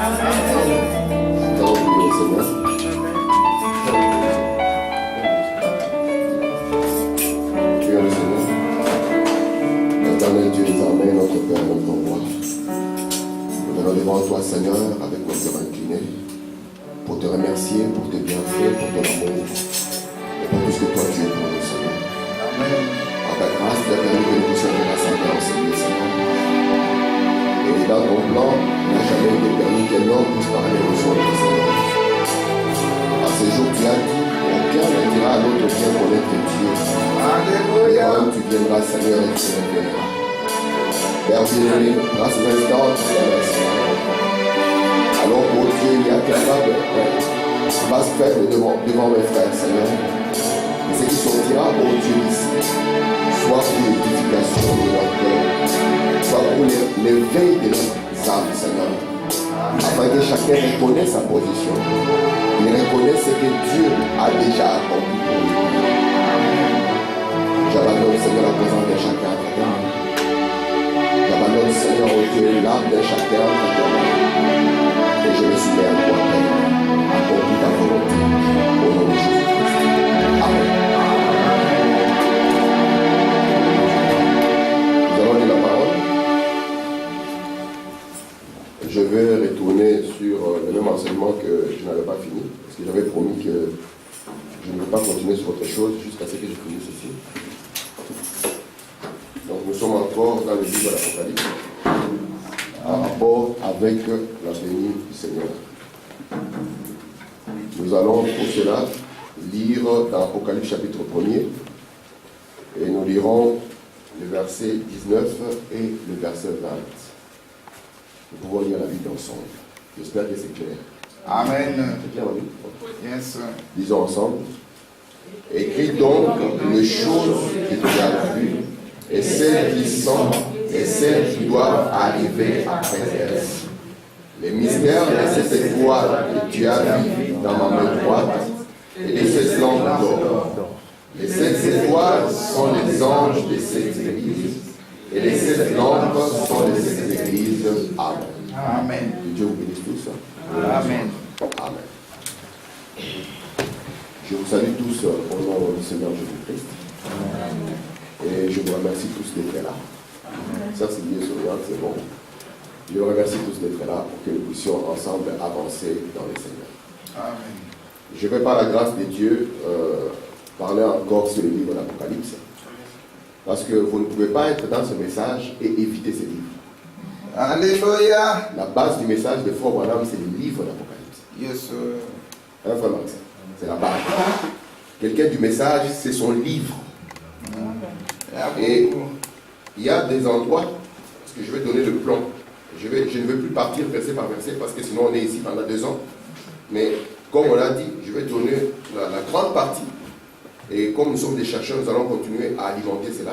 Nous allons prier le Seigneur. Prions le Seigneur. Éternel Dieu des armées, notre Père, notre Roi. Nous venons devant toi, Seigneur, avec notre cœur incliné, pour te remercier pour tes bienfaits, pour ton amour, et pour tout ce que toi tu es pour nous, Seigneur. Amen. Par ta grâce, tu as permis que nous puissions nous rassembler ensemble, Seigneur. Et dans ton plan, il n'a jamais été permis qu'un homme puisse parler aux autres, Seigneur. À ce jour, tu as dit, aucun ne dira à l'autre bien connaître Dieu. Alléluia. Quand tu viendras, Seigneur, et tu te révéleras. Père bien-aimé, grâce à l'instant, tu es là, Seigneur. Alors, oh Dieu, il y a capable de basse faible devant mes frères, Seigneur. Et ce qui sortira, oh Dieu, ici, soit pour l'édification de leur cœur, soit pour l'éveil de leurs âmes, Seigneur. Afin que chacun reconnaisse sa position. Il reconnaisse ce que Dieu a déjà accompli pour lui. J'abandonne, Seigneur, la présence de chacun. J'abandonne, Seigneur, au Dieu, l'âme de chacun. Et je me soumets à toi, Père. Accomplis ta volonté. Au nom de Jésus-Christ. Amen. Nous allons lire la parole. Je vais retourner sur le même enseignement que je n'avais pas fini. Parce que j'avais promis que je ne vais pas continuer sur autre chose jusqu'à ce que je finisse ici. Donc nous sommes encore dans le livre de l'Apocalypse en rapport avec la venue du Seigneur. Nous allons pour cela lire dans Apocalypse chapitre 1er et nous lirons le verset 19 et le verset 20. Nous pouvons lire la Bible ensemble. J'espère que c'est clair. Amen. C'est clair, oui? Yes. Lisons ensemble. Écris donc les choses que tu as vues, et celles qui sont, et celles qui doivent arriver après elles. Les mystères de cette étoile que tu as vu dans ma main droite, et de cette lampe d'or. Les 7 étoiles sont les anges de cette église, et les 7 lampes sont les 7 églises. Amen. Amen. Que Dieu vous bénisse tous. Amen. Amen. Je vous salue tous au nom du Seigneur Jésus-Christ. Et je vous remercie tous d'être là. Ça, c'est bien souriant, c'est bon. Je vous remercie tous d'être là pour que nous puissions ensemble avancer dans le Seigneur. Amen. Je vais, par la grâce de Dieu, parler encore sur le livre d'Apocalypse. Parce que vous ne pouvez pas être dans ce message et éviter ce livre. Alléluia. La base du message de Frère Branham, c'est le livre d'Apocalypse. Yes, sir. Hein, Frère Max? C'est la base. Quelqu'un du message, c'est son livre. Et il y a des endroits, parce que je vais donner le plan. Je ne vais plus partir verset par verset, parce que sinon on est ici pendant 2 ans. Mais comme on l'a dit, je vais donner la grande partie. Et comme nous sommes des chercheurs, nous allons continuer à alimenter cela.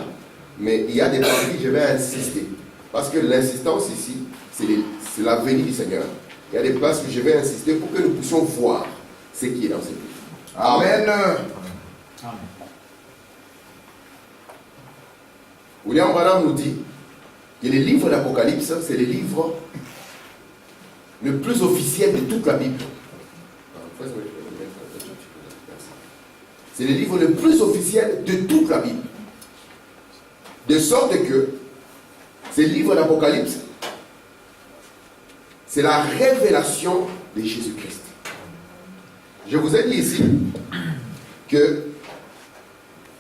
Mais il y a des parties, je vais insister. Parce que l'insistance ici, c'est la venue du Seigneur. Il y a des places où je vais insister pour que nous puissions voir ce qui est dans ce livre. Amen. William Branham nous dit que le livre d'Apocalypse, c'est le livre le plus officiel de toute la Bible. C'est le livre le plus officiel de toute la Bible. De sorte que ce livre d'Apocalypse, c'est la révélation de Jésus-Christ. Je vous ai dit ici que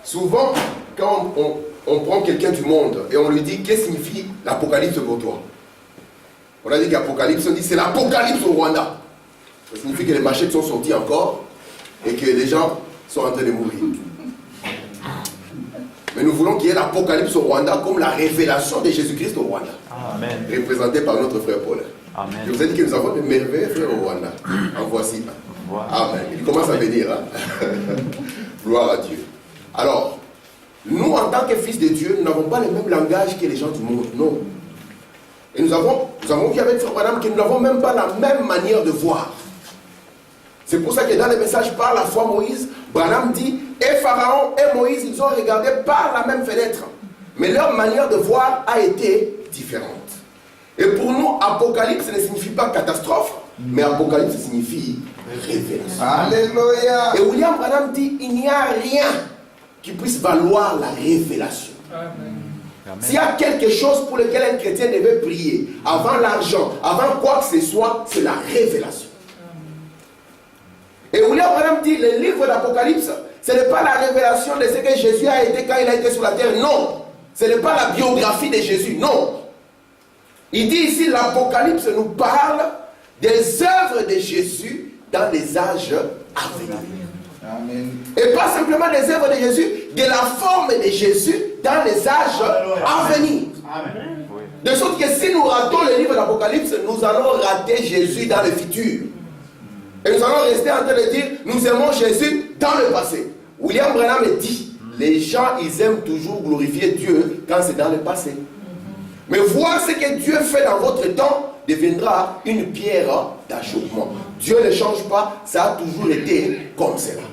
souvent, quand on prend quelqu'un du monde et on lui dit qu'est-ce que signifie l'Apocalypse pour toi, on a dit qu'Apocalypse, on dit c'est l'Apocalypse au Rwanda. Ça signifie que les machettes sont sorties encore et que les gens sont en train de mourir. Mais nous voulons qu'il y ait l'Apocalypse au Rwanda comme la révélation de Jésus-Christ au Rwanda. Amen. Représenté par notre frère Paul. Amen. Je vous ai dit que nous avons de merveilleux frères au Rwanda. En voici un. Voilà. Amen. Il commence à venir. Hein? Gloire à Dieu. Alors, nous, en tant que fils de Dieu, nous n'avons pas le même langage que les gens du monde. Non. Et nous avons vu avec Frère Branham que nous n'avons même pas la même manière de voir. C'est pour ça que dans le message par la foi Moïse, Branham dit, et Pharaon et Moïse, ils ont regardé par la même fenêtre. Mais leur manière de voir a été différente. Et pour nous, Apocalypse ne signifie pas catastrophe, mais Apocalypse signifie révélation. Alléluia. Et William Branham dit, il n'y a rien qui puisse valoir la révélation. S'il y a quelque chose pour lequel un chrétien devait prier, avant l'argent, avant quoi que ce soit, c'est la révélation. Et William Branham dit, le livre d'Apocalypse, ce n'est pas la révélation de ce que Jésus a été quand il a été sur la terre, non. Ce n'est pas la biographie de Jésus, non. Il dit ici, l'Apocalypse nous parle des œuvres de Jésus dans les âges à venir. Amen. Et pas simplement des œuvres de Jésus, de la forme de Jésus dans les âges à venir. Amen. De sorte que si nous ratons le livre d'Apocalypse, nous allons rater Jésus dans le futur. Et nous allons rester en train de dire, nous aimons Jésus dans le passé. William Branham dit, les gens, ils aiment toujours glorifier Dieu quand c'est dans le passé. Mais voir ce que Dieu fait dans votre temps deviendra une pierre d'achoppement. Dieu ne change pas, ça a toujours été comme cela.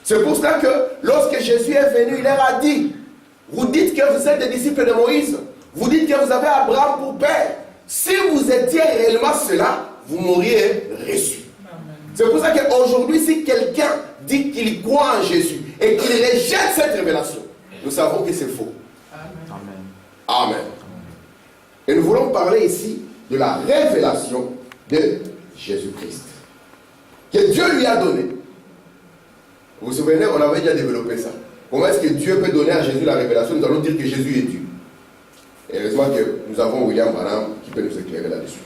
C'est pour cela que lorsque Jésus est venu, il leur a dit, vous dites que vous êtes des disciples de Moïse, vous dites que vous avez Abraham pour père. Si vous étiez réellement cela, vous m'auriez reçu. C'est pour ça qu'aujourd'hui, si quelqu'un dit qu'il croit en Jésus et qu'il rejette cette révélation, nous savons que c'est faux. Amen. Et nous voulons parler ici de la révélation de Jésus-Christ, que Dieu lui a donné. Vous vous souvenez, on avait déjà développé ça. Comment est-ce que Dieu peut donner à Jésus la révélation? Nous allons dire que Jésus est Dieu. Et heureusement que nous avons William Branham qui peut nous éclairer là-dessus.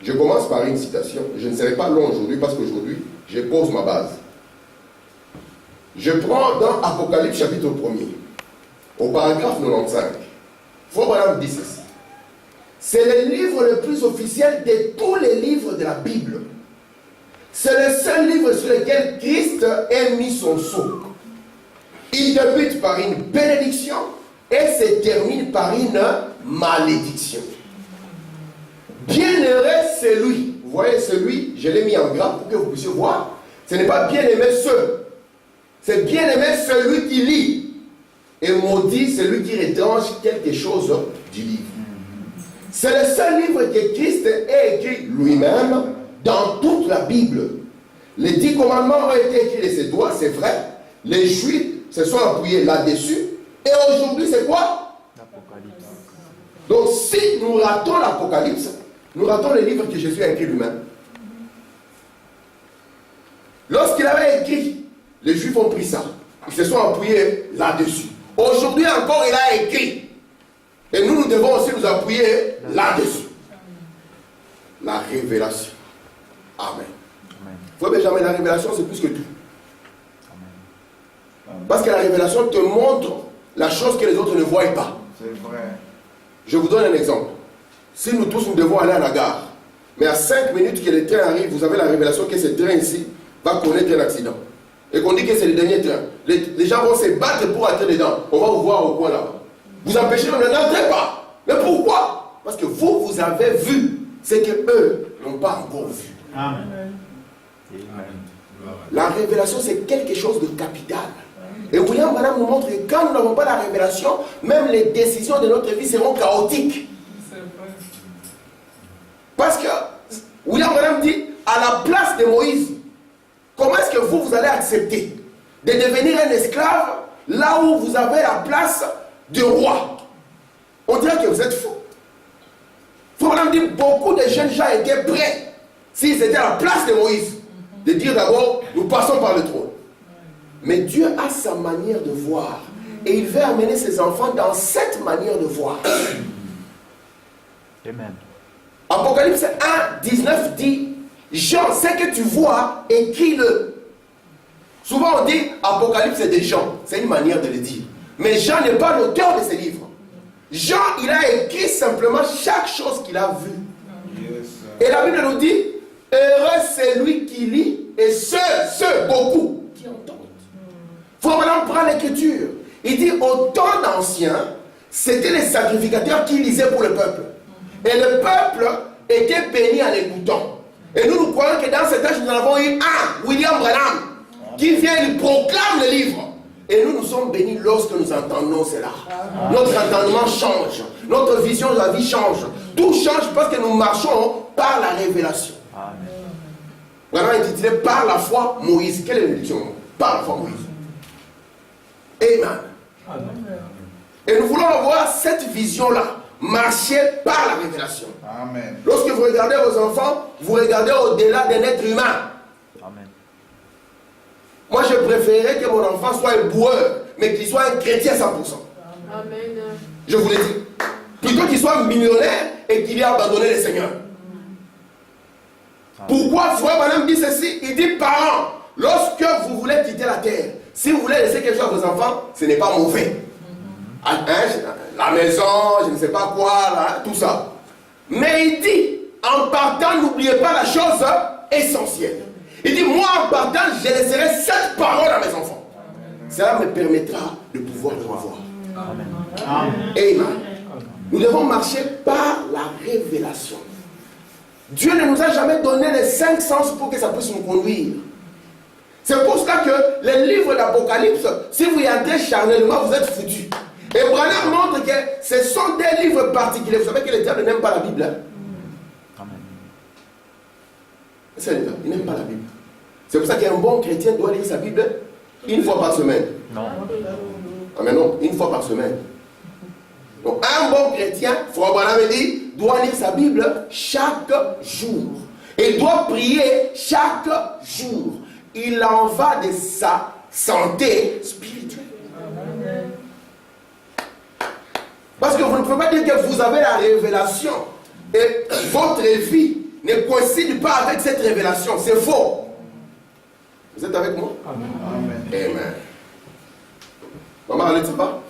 Je commence par une citation. Je ne serai pas long aujourd'hui parce qu'aujourd'hui, je pose ma base. Je prends dans Apocalypse chapitre 1er, au paragraphe 95. Frère Branham dit ceci. C'est le livre le plus officiel de tous les livres de la Bible. C'est le seul livre sur lequel Christ a mis son sceau. Il débute par une bénédiction et se termine par une malédiction. Bienheureux celui, vous voyez celui, je l'ai mis en gras pour que vous puissiez voir. Ce n'est pas bien-aimé ce, c'est bien-aimé celui qui lit. Et maudit celui qui retranche quelque chose du livre. C'est le seul livre que Christ a écrit lui-même dans toute la Bible. Les 10 commandements ont été écrits de ses doigts, c'est vrai. Les Juifs se sont appuyés là-dessus. Et aujourd'hui, c'est quoi? L'Apocalypse. Donc, si nous ratons l'Apocalypse, nous ratons le livre que Jésus a écrit lui-même. Lorsqu'il avait écrit, les Juifs ont pris ça. Ils se sont appuyés là-dessus. Aujourd'hui encore, il a écrit. Et nous, nous devons aussi nous appuyer là-dessus. La révélation. Amen. Frère Benjamin, la révélation, c'est plus que tout. Parce que la révélation te montre la chose que les autres ne voient pas. C'est vrai. Je vous donne un exemple. Si nous tous, nous devons aller à la gare, mais à 5 minutes que le train arrive, vous avez la révélation que ce train ici va connaître un accident. Et qu'on dit que c'est le dernier train. Les gens vont se battre pour entrer dedans. On va vous voir au coin là-bas. Vous empêchez, ne n'entrez pas. Mais pourquoi? Parce que vous, vous avez vu ce qu'eux n'ont pas encore vu. Amen. La révélation, c'est quelque chose de capital. Et William Branham nous montre que quand nous n'avons pas la révélation, même les décisions de notre vie seront chaotiques. Parce que William Branham dit, à la place de Moïse, comment est-ce que vous allez accepter de devenir un esclave là où vous avez la place de roi? On dirait que vous êtes faux. Il faut vraiment dire, beaucoup de jeunes gens étaient prêts, s'ils étaient à la place de Moïse, de dire d'abord, nous passons par le trône. Mais Dieu a sa manière de voir. Et il veut amener ses enfants dans cette manière de voir. Amen. Apocalypse 1, 19 dit, Jean, ce que tu vois, écris-le. Souvent on dit, Apocalypse c'est des gens. C'est une manière de le dire. Mais Jean n'est pas l'auteur de ces livres. Jean, il a écrit simplement chaque chose qu'il a vue. Yes. Et la Bible nous dit, heureux c'est lui qui lit, et ceux, beaucoup, qui entendent. Il faut maintenant prendre l'écriture. Il dit, au temps d'Anciens, c'était les sacrificateurs qui lisaient pour le peuple. Et le peuple était béni en écoutant. Et nous croyons que dans cet âge, nous avons eu un, William Branham, qui vient, il proclame le livre. Et nous sommes bénis lorsque nous entendons cela. Notre entendement change. Notre vision de la vie change. Tout change parce que nous marchons par la révélation. Vraiment intitulé par la foi Moïse. Quelle est l'édition? Par la foi Moïse. Amen. Et nous voulons avoir cette vision-là. Marcher par la révélation. Amen. Lorsque vous regardez vos enfants, vous regardez au-delà d'un être humain. Amen. Moi, je préférerais que mon enfant soit un boueur, mais qu'il soit un chrétien à 100%. Amen. Je vous l'ai dit. Plutôt qu'il soit millionnaire et qu'il ait abandonné le Seigneur. Pourquoi Frère Branham dit ceci? Il dit, parents, lorsque vous voulez quitter la terre, si vous voulez laisser quelque chose à vos enfants, ce n'est pas mauvais. La maison, je ne sais pas quoi, là, tout ça. Mais il dit, en partant, n'oubliez pas la chose essentielle. Il dit, moi en partant, je laisserai cette parole à mes enfants. Cela me permettra de pouvoir le revoir. Amen. Amen. Nous devons marcher par la révélation. Dieu ne nous a jamais donné les 5 sens pour que ça puisse nous conduire. C'est pour cela que les livres d'Apocalypse, si vous y entrez charnellement, vous êtes foutus. Et Branham montre que ce sont des livres particuliers. Vous savez que le diable n'aime pas la Bible. Amen. C'est le diable, il n'aime pas la Bible. C'est pour ça qu'un bon chrétien doit lire sa Bible une fois par semaine. Non. Ah mais non, une fois par semaine. Donc un bon chrétien, Frère Branham dit, doit lire sa Bible chaque jour. Et doit prier chaque jour. Il en va de sa santé spirituelle. Parce que vous ne pouvez pas dire que vous avez la révélation et votre vie ne coïncide pas avec cette révélation. C'est faux. Vous êtes avec moi? Amen. Amen. Maman, elle ne sait pas?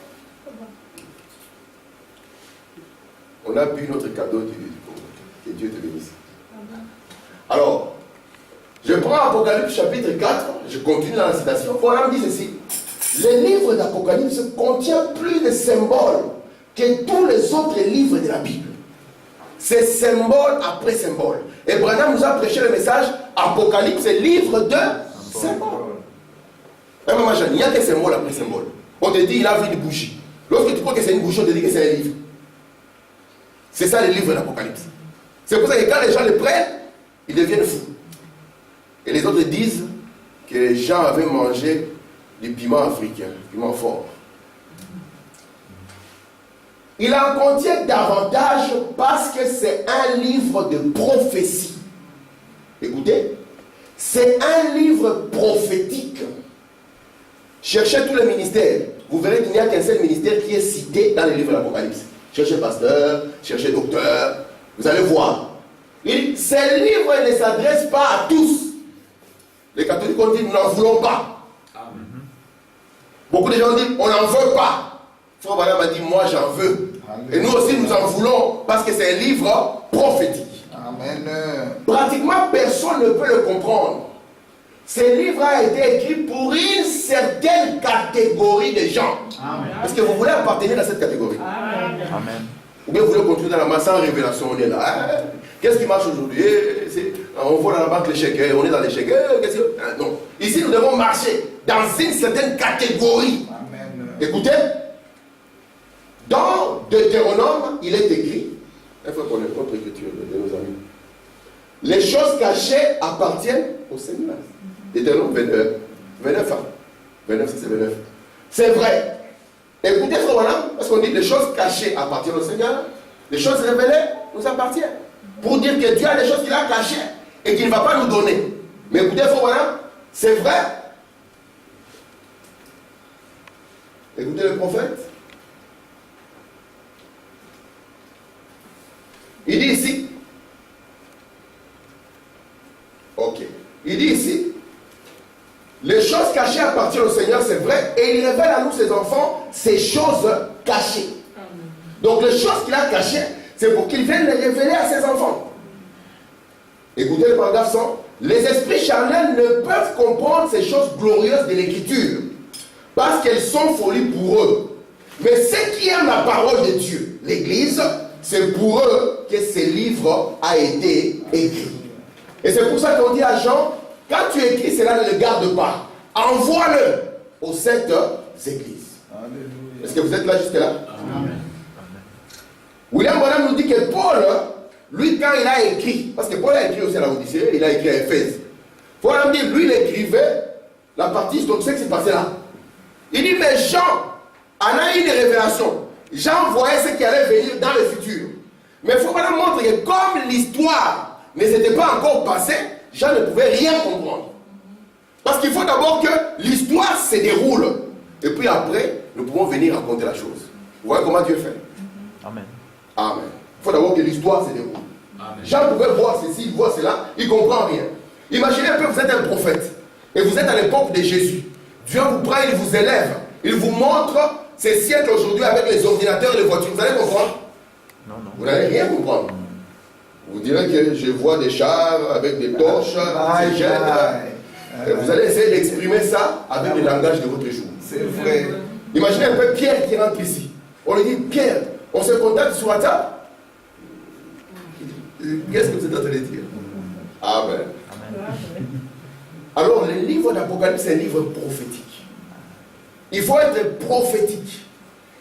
On a bu notre cadeau du que Dieu te bénisse. Alors, je prends Apocalypse chapitre 4, je continue dans la citation. Voilà, me dit ceci. Le livre d'Apocalypse contient plus de symboles que tous les autres livres de la Bible. C'est symbole après symbole. Et Branham nous a prêché le message Apocalypse, c'est livre de symboles. Mais maman Jeanne, il n'y a que symbole après symbole. On te dit il a vu une bougie. Lorsque tu crois que c'est une bougie, on te dit que c'est un livre. C'est ça le livre d'Apocalypse. C'est pour ça que quand les gens le prennent, ils deviennent fous. Et les autres disent que les gens avaient mangé du piment africain, du piment fort. Il en contient davantage parce que c'est un livre de prophétie. Écoutez, c'est un livre prophétique. Cherchez tous les ministères. Vous verrez qu'il n'y a qu'un seul ministère qui est cité dans le livre de l'Apocalypse. Cherchez pasteur, cherchez docteur. Vous allez voir. Ces livres ne s'adressent pas à tous. Les catholiques ont dit nous n'en voulons pas. Beaucoup de gens disent on n'en veut pas. Frère Branham a dit moi j'en veux. Et nous aussi nous en voulons parce que c'est un livre prophétique. Amen. Pratiquement personne ne peut le comprendre. Ce livre a été écrit pour une certaine catégorie de gens. Est-ce que vous voulez appartenir à cette catégorie? Amen. Ou bien vous voulez continuer dans la masse sans révélation? On est là. Hein? Qu'est-ce qui marche aujourd'hui? On voit dans la banque les chèques, on est dans les chèques. Non. Ici nous devons marcher dans une certaine catégorie. Amen. Écoutez, dans Deutéronome, il est écrit, il faut connaître notre écriture de nos amis. Les choses cachées appartiennent au Seigneur. Deutéronome 29, 29, 29, c'est 29. C'est vrai. Écoutez, frère Branham, parce qu'on dit les choses cachées appartiennent au Seigneur, les choses révélées nous appartiennent. Pour dire que Dieu a des choses qu'il a cachées et qu'il ne va pas nous donner. Mais écoutez, frère Branham, c'est vrai. Écoutez le prophète. Il dit ici. Ok. Il dit ici. Les choses cachées appartiennent au Seigneur, c'est vrai. Et il révèle à nous, ses enfants, ces choses cachées. Donc les choses qu'il a cachées, c'est pour qu'il vienne les révéler à ses enfants. Écoutez le paragraphe 100. Les esprits charnels ne peuvent comprendre ces choses glorieuses de l'écriture. Parce qu'elles sont folies pour eux. Mais ceux qui aiment la parole de Dieu, l'Église, c'est pour eux que ce livre a été écrit. Et c'est pour ça qu'on dit à Jean, quand tu écris cela, ne le garde pas. Envoie-le aux 7 églises. Alléluia. Est-ce que vous êtes là jusque-là? Amen. William Branham nous dit que Paul, lui, quand il a écrit, parce que Paul a écrit aussi à la Odyssée, il a écrit à Éphèse. Paul a dit, lui, il écrivait la partie historique, ce qui s'est passé là. Il dit, mais Jean en a eu des révélations. Jean voyait ce qui allait venir dans le futur. Mais il faut vraiment montrer que comme l'histoire ne s'était pas encore passée, Jean ne pouvait rien comprendre. Parce qu'il faut d'abord que l'histoire se déroule. Et puis après, nous pouvons venir raconter la chose. Vous voyez comment Dieu fait? Amen. Amen. Il faut d'abord que l'histoire se déroule. Amen. Jean pouvait voir ceci, il voit cela, il ne comprend rien. Imaginez un peu, vous êtes un prophète. Et vous êtes à l'époque de Jésus. Dieu vous prend, il vous élève. Il vous montre ces siècles aujourd'hui avec les ordinateurs et les voitures. Vous allez comprendre? Non, non. Vous n'allez rien comprendre. Vous direz que je vois des chars avec des torches, des jets. Et vous allez essayer d'exprimer ça avec le langage de votre jour. C'est vrai. Imaginez un peu Pierre qui rentre ici. On lui dit, Pierre, on se contacte sur WhatsApp. Qu'est-ce que vous êtes en train de dire? Amen. Amen. Alors, le livre d'Apocalypse, c'est un livre prophétique. Il faut être prophétique.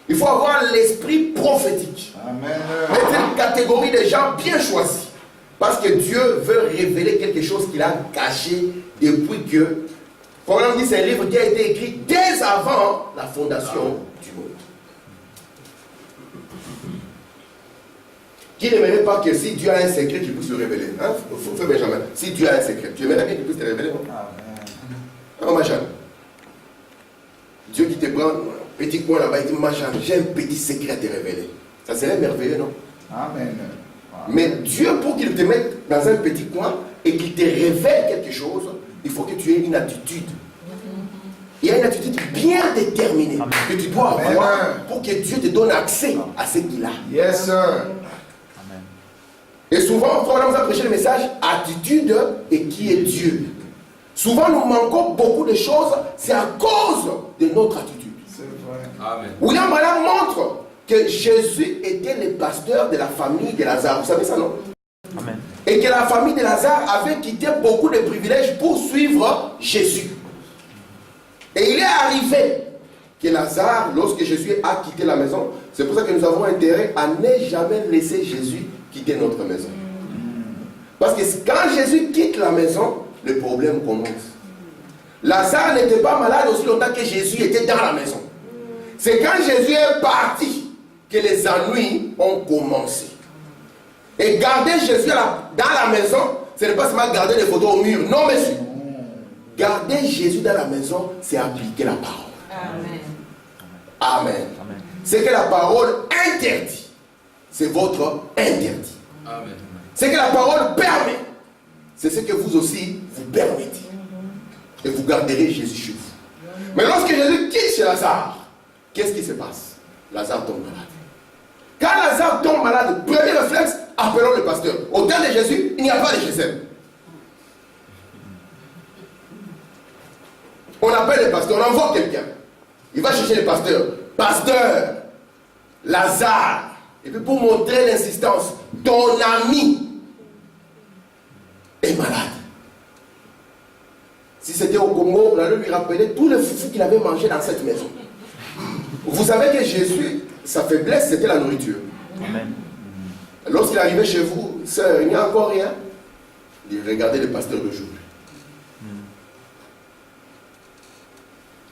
Il faut avoir l'esprit prophétique. Amen. Mettre une catégorie de gens bien choisis. Parce que Dieu veut révéler quelque chose qu'il a caché depuis que. Comme on dit, c'est un livre qui a été écrit dès avant la fondation du monde. Qui n'aimerait pas que si Dieu a un secret, qu'il puisse le révéler? Hein? Frère Benjamin, si Dieu a un secret, tu aimerais bien qu'il puisse te révéler, non? Amen. Machan. Dieu qui te prend un petit coin là-bas, il dit, Machan, j'ai un petit secret à te révéler. Ça serait merveilleux, non? Amen. Mais Dieu, pour qu'il te mette dans un petit coin et qu'il te révèle quelque chose, il faut que tu aies une attitude. Il y a une attitude bien déterminée que tu dois avoir pour que Dieu te donne accès à ce qu'il a. Yes, sir. Amen. Et souvent, quand on nous a prêché le message, attitude et qui est Dieu. Souvent, nous manquons beaucoup de choses, c'est à cause de notre attitude. C'est vrai. Amen. William Branham montre que Jésus était le pasteur de la famille de Lazare. Vous savez ça, non? Amen. Et que la famille de Lazare avait quitté beaucoup de privilèges pour suivre Jésus. Et il est arrivé que Lazare, lorsque Jésus a quitté la maison, c'est pour ça que nous avons intérêt à ne jamais laisser Jésus quitter notre maison. Parce que quand Jésus quitte la maison, le problème commence. Lazare n'était pas malade aussi longtemps que Jésus était dans la maison. C'est quand Jésus est parti que les ennuis ont commencé. Et garder Jésus dans la maison, ce n'est pas seulement garder des photos au mur. Non, monsieur. Garder Jésus dans la maison, c'est appliquer la parole. Amen. Amen. Amen. Ce que la parole interdit, c'est votre interdit. Amen. Ce que la parole permet, c'est ce que vous aussi vous permettez. Et vous garderez Jésus chez vous. Mais lorsque Jésus quitte chez Lazare, qu'est-ce qui se passe? Lazare tombe malade. Quand Lazare tombe malade, premier réflexe, appelons le pasteur. Au temps de Jésus, il n'y a pas de Jésus. On appelle le pasteur, on envoie quelqu'un. Il va chercher le pasteur. Pasteur, Lazare. Et puis pour montrer l'insistance, ton ami est malade. Si c'était au Congo, on allait lui rappeler tous les foufous qu'il avait mangé dans cette maison. Vous savez que Jésus, sa faiblesse, c'était la nourriture. Amen. Lorsqu'il arrivait chez vous, sœur, il n'y a encore rien. Il regardait le pasteur le jour.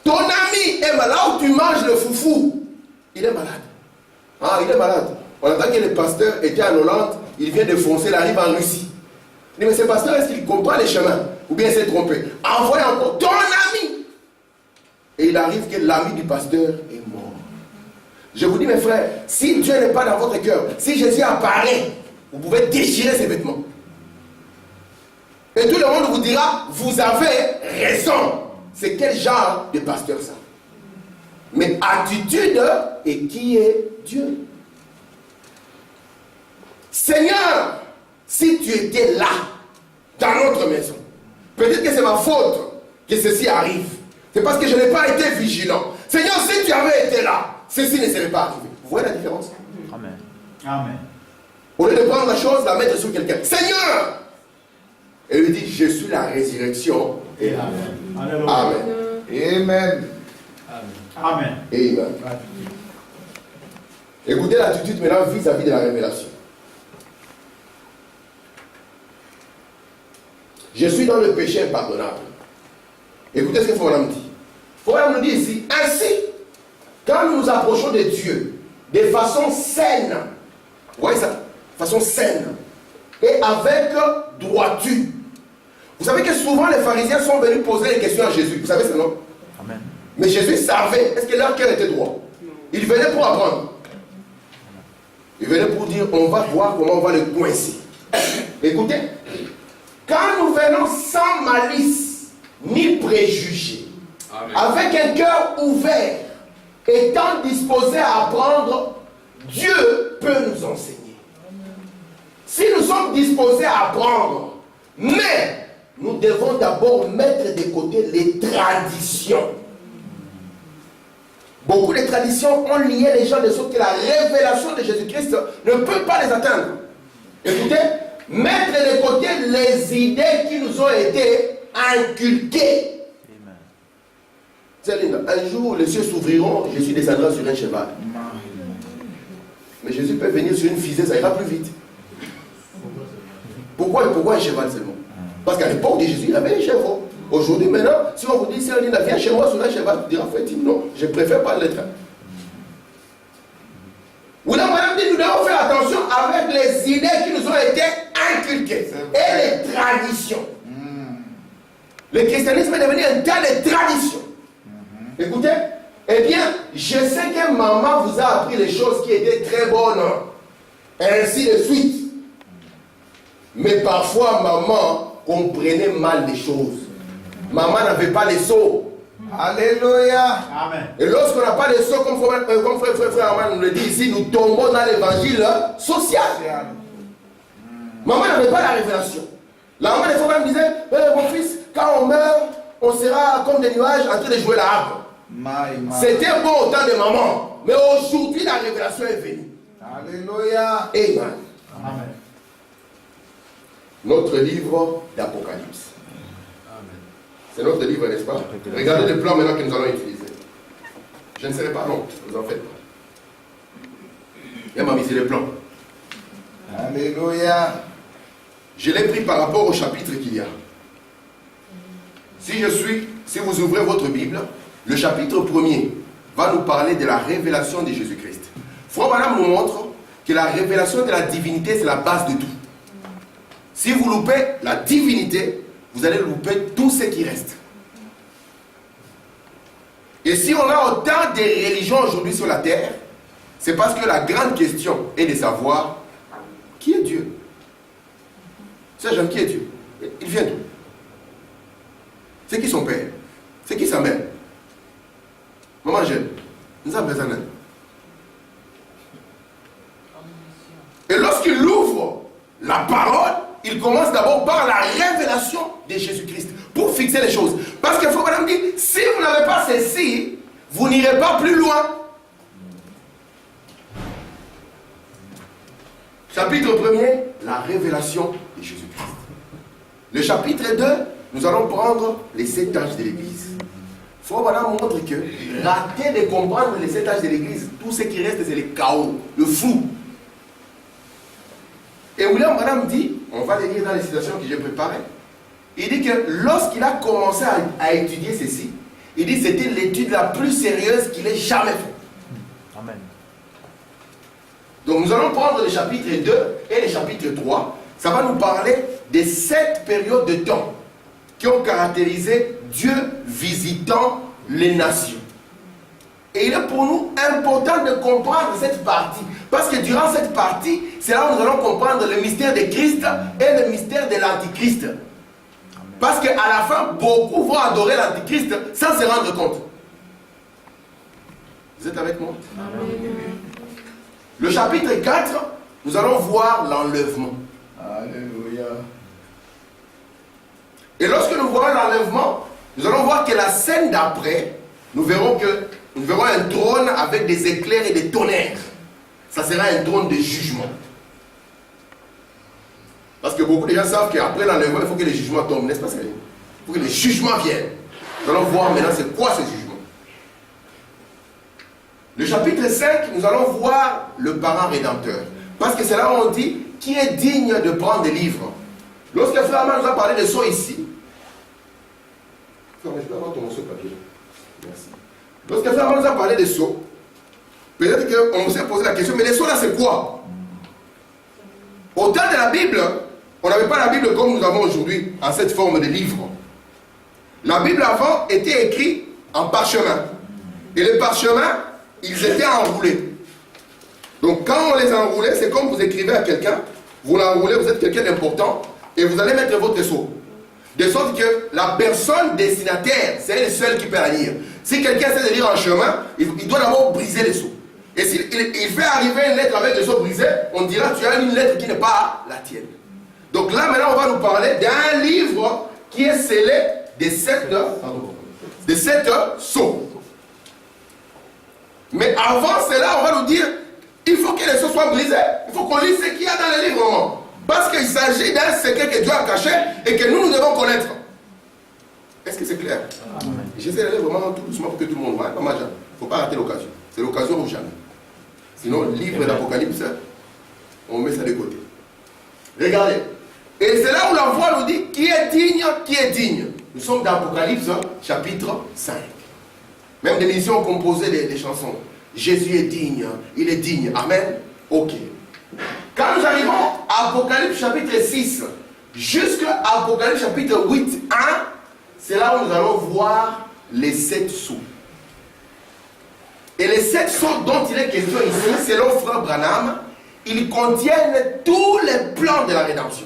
Ton ami est malade. Là où tu manges le foufou, il est malade. Ah, il est malade. On entend que le pasteur était en Hollande, il vient de foncer, il arrive en Russie. Il dit, mais ce pasteur, est-ce qu'il comprend les chemins? Ou bien il s'est trompé? Envoie encore ton ami. Et il arrive que l'ami du pasteur est mort. Je vous dis, mes frères, si Dieu n'est pas dans votre cœur, si Jésus apparaît, vous pouvez déchirer ses vêtements. Et tout le monde vous dira, vous avez raison. C'est quel genre de pasteur ça? Mais attitude et qui est Dieu? Seigneur, si tu étais là, dans notre maison, peut-être que c'est ma faute que ceci arrive. C'est parce que je n'ai pas été vigilant. Seigneur, si tu avais été là, ceci ne serait pas arrivé. Vous voyez la différence? Amen. Amen. Au lieu de prendre la chose, la mettre sur quelqu'un. Seigneur! Et lui dit, je suis la résurrection et la vie. Alléluia. Amen. Amen. Amen. Amen. Amen. Écoutez l'attitude maintenant vis-à-vis de la révélation. Je suis dans le péché impardonnable. Écoutez ce que Frère dit. Frère nous dit ici, ainsi, quand nous nous approchons de Dieu de façon saine, vous voyez ça, façon saine, et avec droiture. Vous savez que souvent les pharisiens sont venus poser des questions à Jésus. Vous savez ce non? Amen. Mais Jésus savait, est-ce que leur cœur était droit? Il venait pour apprendre. Il venait pour dire, on va voir comment on va le coincer. Écoutez, quand nous venons sans malice ni préjugés, avec un cœur ouvert, étant disposé à apprendre, Dieu peut nous enseigner. Si nous sommes disposés à apprendre, mais nous devons d'abord mettre de côté les traditions. Beaucoup de traditions ont lié les gens de sorte que la révélation de Jésus-Christ ne peut pas les atteindre. Écoutez, mettre de côté les idées qui nous ont été inculquées. Céline, un jour les cieux s'ouvriront, Jésus descendra sur un cheval. Mais Jésus peut venir sur une fusée, ça ira plus vite. Pourquoi un cheval seulement? Parce qu'à l'époque de Jésus, il avait des chevaux. Aujourd'hui, maintenant, si on vous dit, Céline, viens chez moi sur un cheval, tu diras, faut-il non, je préfère pas l'être. Ou là, madame dit, nous devons faire attention avec les idées qui nous ont été inculquées et les traditions. Le christianisme est devenu un tas de traditions. Écoutez, eh bien, je sais que maman vous a appris les choses qui étaient très bonnes, ainsi de suite. Mais parfois, maman comprenait mal les choses. Maman n'avait pas les sceaux. Alléluia. Amen. Et lorsqu'on n'a pas les sceaux, comme frère Armand nous le dit ici, nous tombons dans l'évangile social. Maman n'avait pas la révélation. La maman des fois même disait, mon fils, quand on meurt, on sera comme des nuages en train de jouer la harpe. C'était beau au temps de maman. Mais aujourd'hui, la révélation est venue. Alléluia. Amen. Amen. Notre livre d'Apocalypse. C'est notre livre, n'est-ce pas? Regardez le plan maintenant que nous allons utiliser. Je ne serai pas long, ne vous en faites pas. Il m'a mis le plan. Alléluia. Je l'ai pris par rapport au chapitre qu'il y a. Si vous ouvrez votre Bible, le chapitre 1er va nous parler de la révélation de Jésus-Christ. Frère Madame nous montre que la révélation de la divinité, c'est la base de tout. Si vous loupez la divinité, vous allez louper tout ce qui reste. Et si on a autant de religions aujourd'hui sur la terre, c'est parce que la grande question est de savoir qui est Dieu. C'est Jean, qui est Dieu? Il vient d'où? C'est qui son père? C'est qui sa mère? Maman jeune, nous avons besoin d'elle. Et lorsqu'il ouvre la parole, il commence d'abord par la révélation de Jésus-Christ pour fixer les choses. Parce qu'il faut madame dire, si vous n'avez pas ceci, vous n'irez pas plus loin. Chapitre 1er, la révélation de Jésus-Christ. Le chapitre 2, nous allons prendre les 7 âges de l'Église. Frère Madame montre que rater de comprendre les 7 âges de l'Église, tout ce qui reste, c'est le chaos, le flou. Et William Madame dit, on va le lire dans les citations que j'ai préparées, il dit que lorsqu'il a commencé à étudier ceci, il dit que c'était l'étude la plus sérieuse qu'il ait jamais faite. Amen. Donc nous allons prendre le chapitre 2 et le chapitre 3. Ça va nous parler des 7 périodes de temps qui ont caractérisé Dieu visitant les nations. Et il est pour nous important de comprendre cette partie. Parce que durant cette partie, c'est là où nous allons comprendre le mystère de Christ et le mystère de l'Antichrist. Parce qu'à la fin, beaucoup vont adorer l'Antichrist sans se rendre compte. Vous êtes avec moi? Amen. Le chapitre 4, nous allons voir l'enlèvement. Alléluia. Et lorsque nous voyons l'enlèvement, nous allons voir que la scène d'après, nous verrons un trône avec des éclairs et des tonnerres. Ça sera un trône de jugement. Parce que beaucoup de gens savent qu'après l'enlèvement, il faut que les jugements tombent, n'est-ce pas? Il faut que les jugements viennent. Nous allons voir maintenant c'est quoi ce jugement. Le chapitre 5, nous allons voir le parent rédempteur. Parce que c'est là où on dit qui est digne de prendre des livres. Lorsque Frère Amand nous a parlé de sceaux ici, Frère, je peux avoir ton morceau de papier. Merci. Lorsque Frère Amand nous a parlé des sceaux, peut-être qu'on s'est posé la question, mais les sceaux là c'est quoi? Au temps de la Bible, on n'avait pas la Bible comme nous avons aujourd'hui, en cette forme de livre. La Bible avant était écrite en parchemin. Et les parchemins, ils étaient enroulés. Donc quand on les enroulait, c'est comme vous écrivez à quelqu'un, vous l'enroulez, vous êtes quelqu'un d'important, et vous allez mettre votre sceau. De sorte que la personne destinataire, c'est elle seule qui peut la lire. Si quelqu'un essaie de lire un chemin, il doit d'abord briser les sceaux. Et s'il fait arriver une lettre avec le sceau brisé, on dira tu as une lettre qui n'est pas la tienne. Donc là maintenant on va nous parler d'un livre qui est scellé des 7 sceaux. Mais avant cela, on va nous dire il faut que les sceaux soient brisés. Il faut qu'on lise ce qu'il y a dans les livres. Parce qu'il s'agit d'un secret que Dieu a caché et que nous devons connaître. Est-ce que c'est clair? J'essaie d'aller vraiment tout doucement pour que tout le monde voit. Il ne faut pas rater l'occasion. C'est l'occasion ou jamais. Sinon, le livre d'Apocalypse, on met ça de côté. Regardez. Et c'est là où la voix nous dit qui est digne, qui est digne. Nous sommes dans Apocalypse chapitre 5. Même des musiciens ont composé des chansons. Jésus est digne, il est digne. Amen. Ok. Quand nous arrivons à Apocalypse chapitre 6 jusqu'à Apocalypse chapitre 8, 1, c'est là où nous allons voir les 7 sceaux. Et les 7 sceaux dont il est question ici, selon Frère Branham, ils contiennent tous les plans de la rédemption.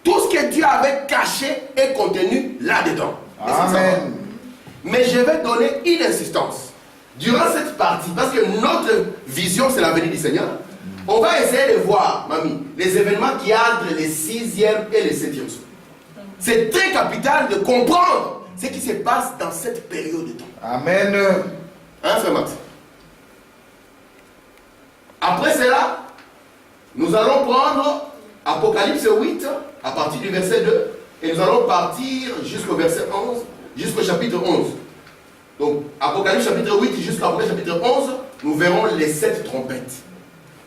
Tout ce que Dieu avait caché est contenu là-dedans. Amen. Mais je vais donner une insistance. Durant cette partie, parce que notre vision c'est la venue du Seigneur, on va essayer de voir, mamie, les événements qui entrent les 6e et les 7e sceaux. C'est très capital de comprendre ce qui se passe dans cette période de temps. Amen. Hein, frère Max? Après cela, nous allons prendre Apocalypse 8, à partir du verset 2, et nous allons partir jusqu'au verset 11, jusqu'au chapitre 11. Donc, Apocalypse chapitre 8 jusqu'à Apocalypse chapitre 11, nous verrons les 7 trompettes.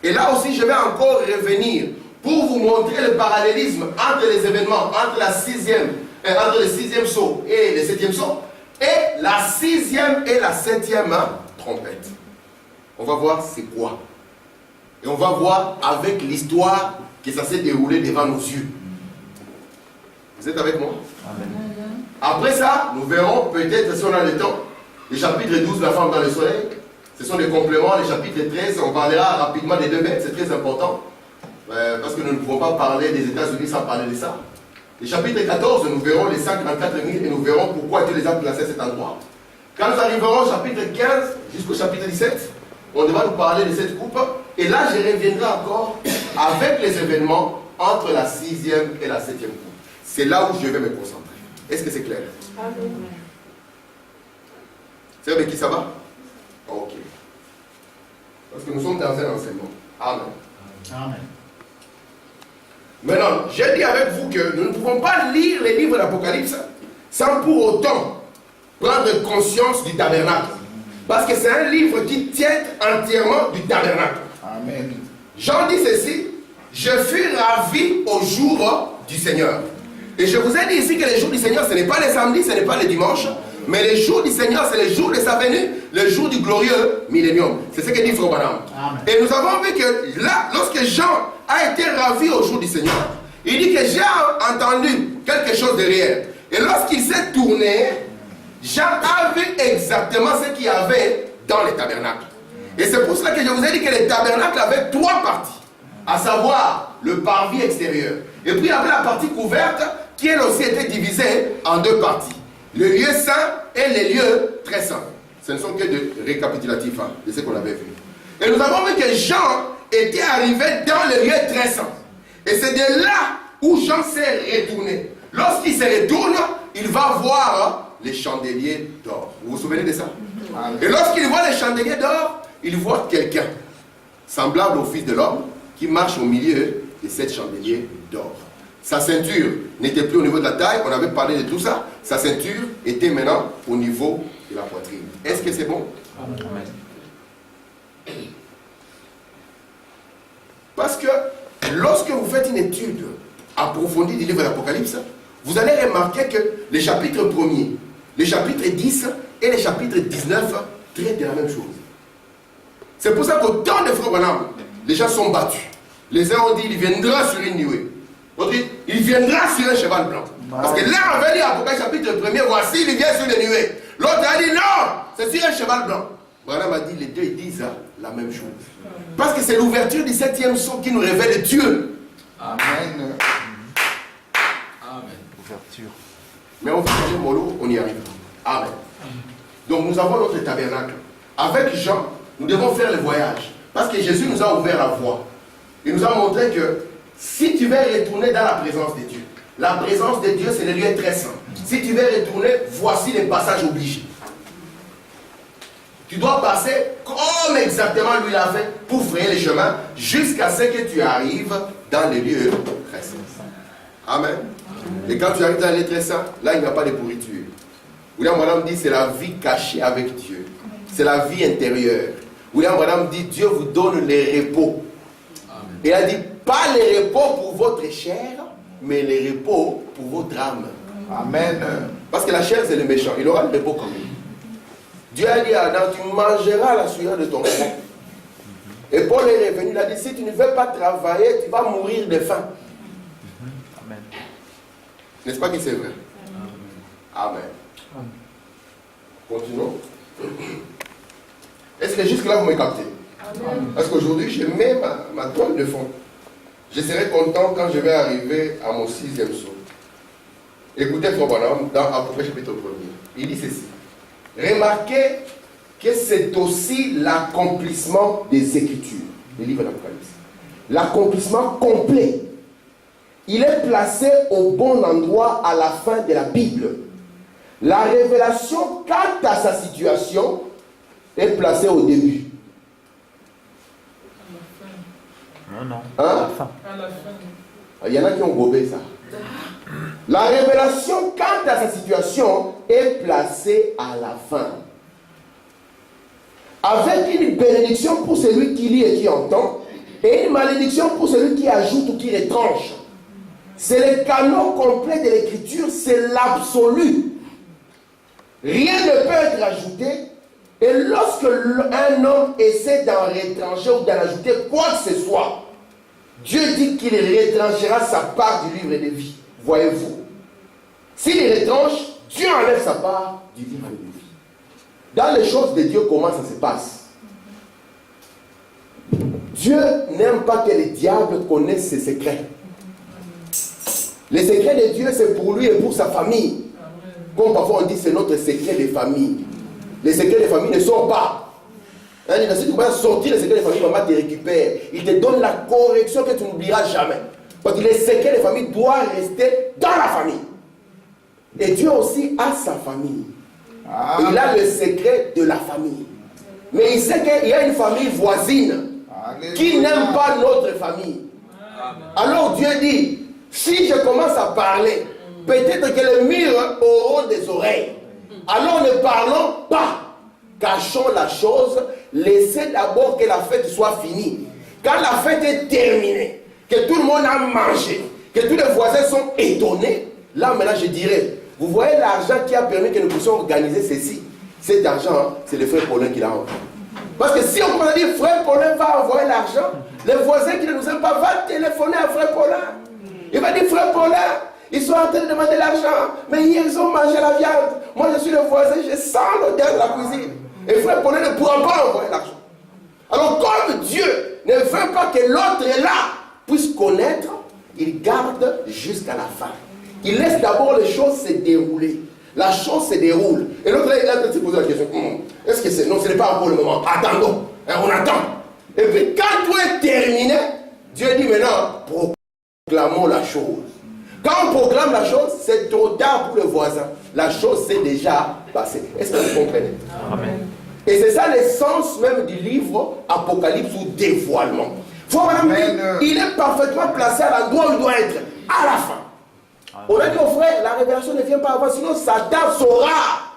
Et là aussi, je vais encore revenir pour vous montrer le parallélisme entre les événements, entre le 6e sceau et le 7e sceau, et la 6e et la 7e trompette. On va voir c'est quoi. Et on va voir avec l'histoire que ça s'est déroulé devant nos yeux. Vous êtes avec moi? Amen. Après ça, nous verrons peut-être, si on a le temps, le chapitre 12, la femme dans le soleil. Ce sont des compléments. Le chapitre 13, on parlera rapidement des 2 bêtes, c'est très important. Parce que nous ne pouvons pas parler des États-Unis sans parler de ça. Le chapitre 14, nous verrons les 144 000 et nous verrons pourquoi Dieu les a placés à cet endroit. Quand nous arriverons au chapitre 15 jusqu'au chapitre 17, on devra nous parler de cette coupe. Et là, je reviendrai encore avec les événements entre la 6e et la 7e coupe. C'est là où je vais me concentrer. Est-ce que c'est clair? Amen. C'est avec qui ça va? Ok. Parce que nous sommes dans un enseignement. Amen. Amen. Maintenant, j'ai dit avec vous que nous ne pouvons pas lire les livres d'Apocalypse sans pour autant prendre conscience du tabernacle. Parce que c'est un livre qui tient entièrement du tabernacle. Amen. Jean dit ceci: je fus ravi au jour du Seigneur. Et je vous ai dit ici que les jours du Seigneur, ce n'est pas les samedis, ce n'est pas les dimanches, mais les jours du Seigneur, c'est le jour de sa venue, le jour du glorieux millénium. C'est ce que dit Frère Branham. Et nous avons vu que là, lorsque Jean a été ravi au jour du Seigneur, il dit que j'ai entendu quelque chose derrière. Et lorsqu'il s'est tourné, Jean a vu exactement ce qu'il y avait dans les tabernacles. Et c'est pour cela que je vous ai dit que les tabernacles avaient 3 parties, à savoir le parvis extérieur. Et puis il y avait la partie couverte qui elle aussi était divisée en 2 parties. Le lieu saint et les lieux très saints. Ce ne sont que des récapitulatifs de ce qu'on avait vu. Et nous avons vu que Jean était arrivé dans le lieu très saint. Et c'est de là où Jean s'est retourné. Lorsqu'il se retourne, il va voir les chandeliers d'or. Vous vous souvenez de ça? Et lorsqu'il voit les chandeliers d'or, il voit quelqu'un semblable au Fils de l'homme qui marche au milieu de 7 chandeliers d'or. Sa ceinture n'était plus au niveau de la taille, on avait parlé de tout ça. Sa ceinture était maintenant au niveau de la poitrine. Est-ce que c'est bon? Amen. Parce que lorsque vous faites une étude approfondie du livre de l'Apocalypse, vous allez remarquer que les chapitres 1er, les chapitres 10 et les chapitres 19 traitent de la même chose. C'est pour ça qu'au temps de Frère Branham, les gens sont battus. Les uns ont dit il viendra sur une nuée. D'autres dit il viendra sur un cheval blanc. Parce que là on va dire Apocalypse chapitre 1er, voici il vient sur les nuées. L'autre a dit non, c'est sur un cheval blanc. Branham a dit les deux ils disent la même chose. Parce que c'est l'ouverture du 7e sceau qui nous révèle Dieu. Amen. Ouverture. Mais on va changer mollo, on y arrive. Amen. Donc nous avons notre tabernacle. Avec Jean, nous devons faire le voyage. Parce que Jésus nous a ouvert la voie. Il nous a montré que si tu veux retourner dans la présence de Dieu, la présence de Dieu c'est le lieu très saint. Si tu veux retourner, voici les passages obligés. Tu dois passer comme exactement lui l'a fait pour frayer les chemins jusqu'à ce que tu arrives dans les lieux très saints. Amen. Et quand tu arrives dans les très saints, là il n'y a pas de pourriture. William Branham dit c'est la vie cachée avec Dieu. C'est la vie intérieure. William Branham dit Dieu vous donne les repos. Et il a dit pas les repos pour votre chair, mais les repos pour votre âme. Amen. Parce que la chair c'est le méchant, il aura le repos comme lui. Dieu a dit à Adam, tu mangeras la sueur de ton front. Et Paul est revenu, il a dit, si tu ne veux pas travailler, tu vas mourir de faim. Amen. N'est-ce pas que c'est vrai? Amen. Continuons. Est-ce que jusque-là vous me captez? Parce qu'aujourd'hui, je mets ma toile de fond. Je serai content quand je vais arriver à mon 6e saut. Écoutez Frère Branham dans Apocalypse chapitre 1er. Il dit ceci. Remarquez que c'est aussi l'accomplissement des Écritures, le livre d'Apocalypse. L'accomplissement complet. Il est placé au bon endroit à la fin de la Bible. La révélation quant à sa situation est placée au début. Non. Hein? À la fin. Il y en a qui ont gobé ça. La révélation quant à sa situation est placée à la fin. Avec une bénédiction pour celui qui lit et qui entend, et une malédiction pour celui qui ajoute ou qui retranche. C'est le canon complet de l'écriture, c'est l'absolu. Rien ne peut être ajouté. Et lorsque un homme essaie d'en retrancher ou d'en ajouter quoi que ce soit, Dieu dit qu'il retranchera sa part du livre de vie. Voyez-vous. S'il retranche, Dieu enlève sa part du livre de vie. Dans les choses de Dieu, comment ça se passe? Dieu n'aime pas que les diables connaissent ses secrets. Les secrets de Dieu, c'est pour lui et pour sa famille. Comme parfois on dit, c'est notre secret de famille. Les secrets de famille ne sont pas. Si tu vas sortir les secrets de famille, maman te récupère. Il te donne la correction que tu n'oublieras jamais. Parce que les secrets de famille doivent rester dans la famille. Et Dieu aussi a sa famille. Il a le secret de la famille. Mais il sait qu'il y a une famille voisine qui n'aime pas notre famille. Alors Dieu dit, si je commence à parler, peut-être que les murs auront des oreilles. Alors ne parlons pas. Cachons la chose. Laissez d'abord que la fête soit finie. Quand la fête est terminée, que tout le monde a mangé, que tous les voisins sont étonnés, là maintenant je dirais, vous voyez l'argent qui a permis que nous puissions organiser ceci. Cet argent, c'est le frère Paulin qui l'a envoyé. Parce que si on commence à dire frère Paulin va envoyer l'argent, les voisins qui ne nous aiment pas vont téléphoner à frère Paulin. Il va dire frère Paulin, ils sont en train de demander l'argent, mais hier ils ont mangé la viande. Moi je suis le voisin, je sens l'odeur de la cuisine. Et frère Paulin ne pourra pas envoyer l'argent. Alors comme Dieu ne veut pas que l'autre est là puisse connaître, il garde jusqu'à la fin. Il laisse d'abord les choses se dérouler. La chose se déroule. Et l'autre là, il a peut-être se poser la question, est-ce que c'est... Non, ce n'est pas encore le moment. Attendons. On attend. Et puis quand tout est terminé, Dieu dit maintenant, proclamons la chose. Quand on proclame la chose, c'est trop tard pour le voisin. La chose s'est déjà passée. Est-ce que vous comprenez? Amen. Et c'est ça l'essence même du livre Apocalypse ou dévoilement. Il est parfaitement placé à l'endroit où il doit être, à la fin. On a dit aux frères, la révélation ne vient pas avant, sinon Satan saura.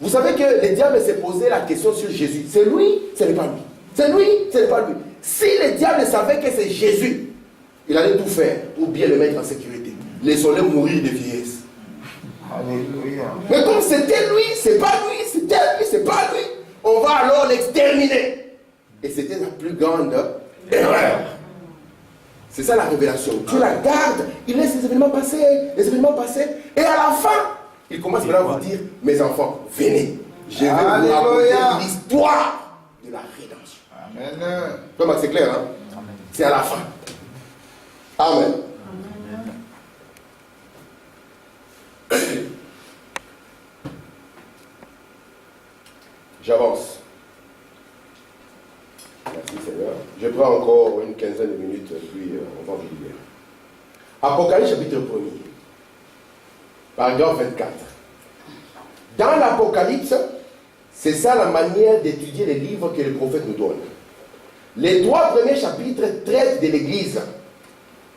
Vous savez que le diable s'est posé la question sur Jésus. C'est lui, ce n'est pas lui. C'est lui, ce n'est pas lui. Si le diable savait que c'est Jésus, il allait tout faire pour bien le mettre en sécurité. Laissons-le mourir de vieillesse. Alléluia. Mais comme c'était lui, c'est pas lui, c'était lui, c'est pas lui, on va alors l'exterminer. Et c'était la plus grande erreur. C'est ça la révélation. Dieu la garde, il laisse les événements passer, et à la fin, il commence maintenant à vous dire, mes enfants, venez, je vais vous raconter l'histoire de la rédemption. Amen. Comme c'est clair, hein? C'est à la fin. Amen. J'avance. Merci Seigneur. Je prends encore une quinzaine de minutes, puis on va vous libérer. Apocalypse chapitre 1er, paragraphe 24. Dans l'Apocalypse, c'est ça la manière d'étudier les livres que le prophète nous donne. Les 3 premiers chapitres traitent de l'Église.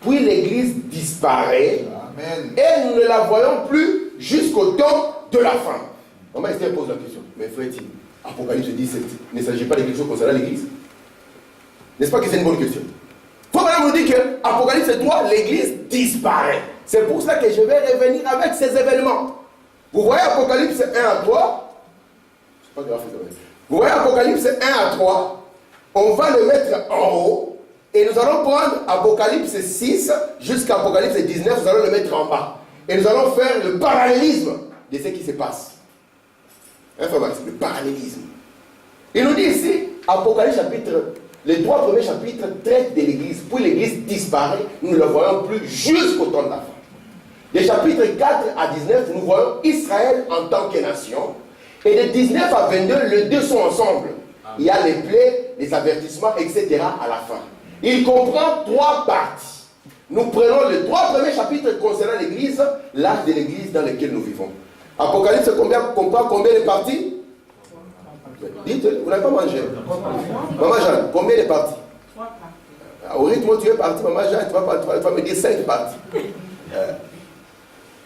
Puis l'Église disparaît. Amen. Et nous ne la voyons plus jusqu'au temps de la fin. Maman Esther pose la question. Mais frère-t-il, Apocalypse 17, ne s'agit pas de quelque chose concernant l'Église? N'est-ce pas que c'est une bonne question? Il faut vraiment nous dire que Apocalypse 3, l'Église disparaît. C'est pour cela que je vais revenir avec ces événements. Vous voyez Apocalypse 1 à 3. C'est pas grave, c'est vrai. Vous voyez Apocalypse 1 à 3. On va le mettre en haut. Et nous allons prendre Apocalypse 6 jusqu'à Apocalypse 19. Nous allons le mettre en bas. Et nous allons faire le parallélisme de ce qui se passe. Information, le parallélisme. Il nous dit ici, Apocalypse chapitre, les 3 premiers chapitres traitent de l'Église. Puis l'Église disparaît, nous ne le voyons plus jusqu'au temps de la fin. Des chapitres 4 à 19, nous voyons Israël en tant que nation. Et de 19 à 22, les deux sont ensemble. Il y a les plaies, les avertissements, etc. à la fin. Il comprend 3 parties. Nous prenons les 3 premiers chapitres concernant l'Église, l'âge de l'Église dans lequel nous vivons. Apocalypse comprend combien de parties? Dites, vous n'avez pas mangé. Maman Jeanne, combien de parties? 3 parties. Au rythme où tu es parti, Maman Jeanne, tu vas me dire 5 parties.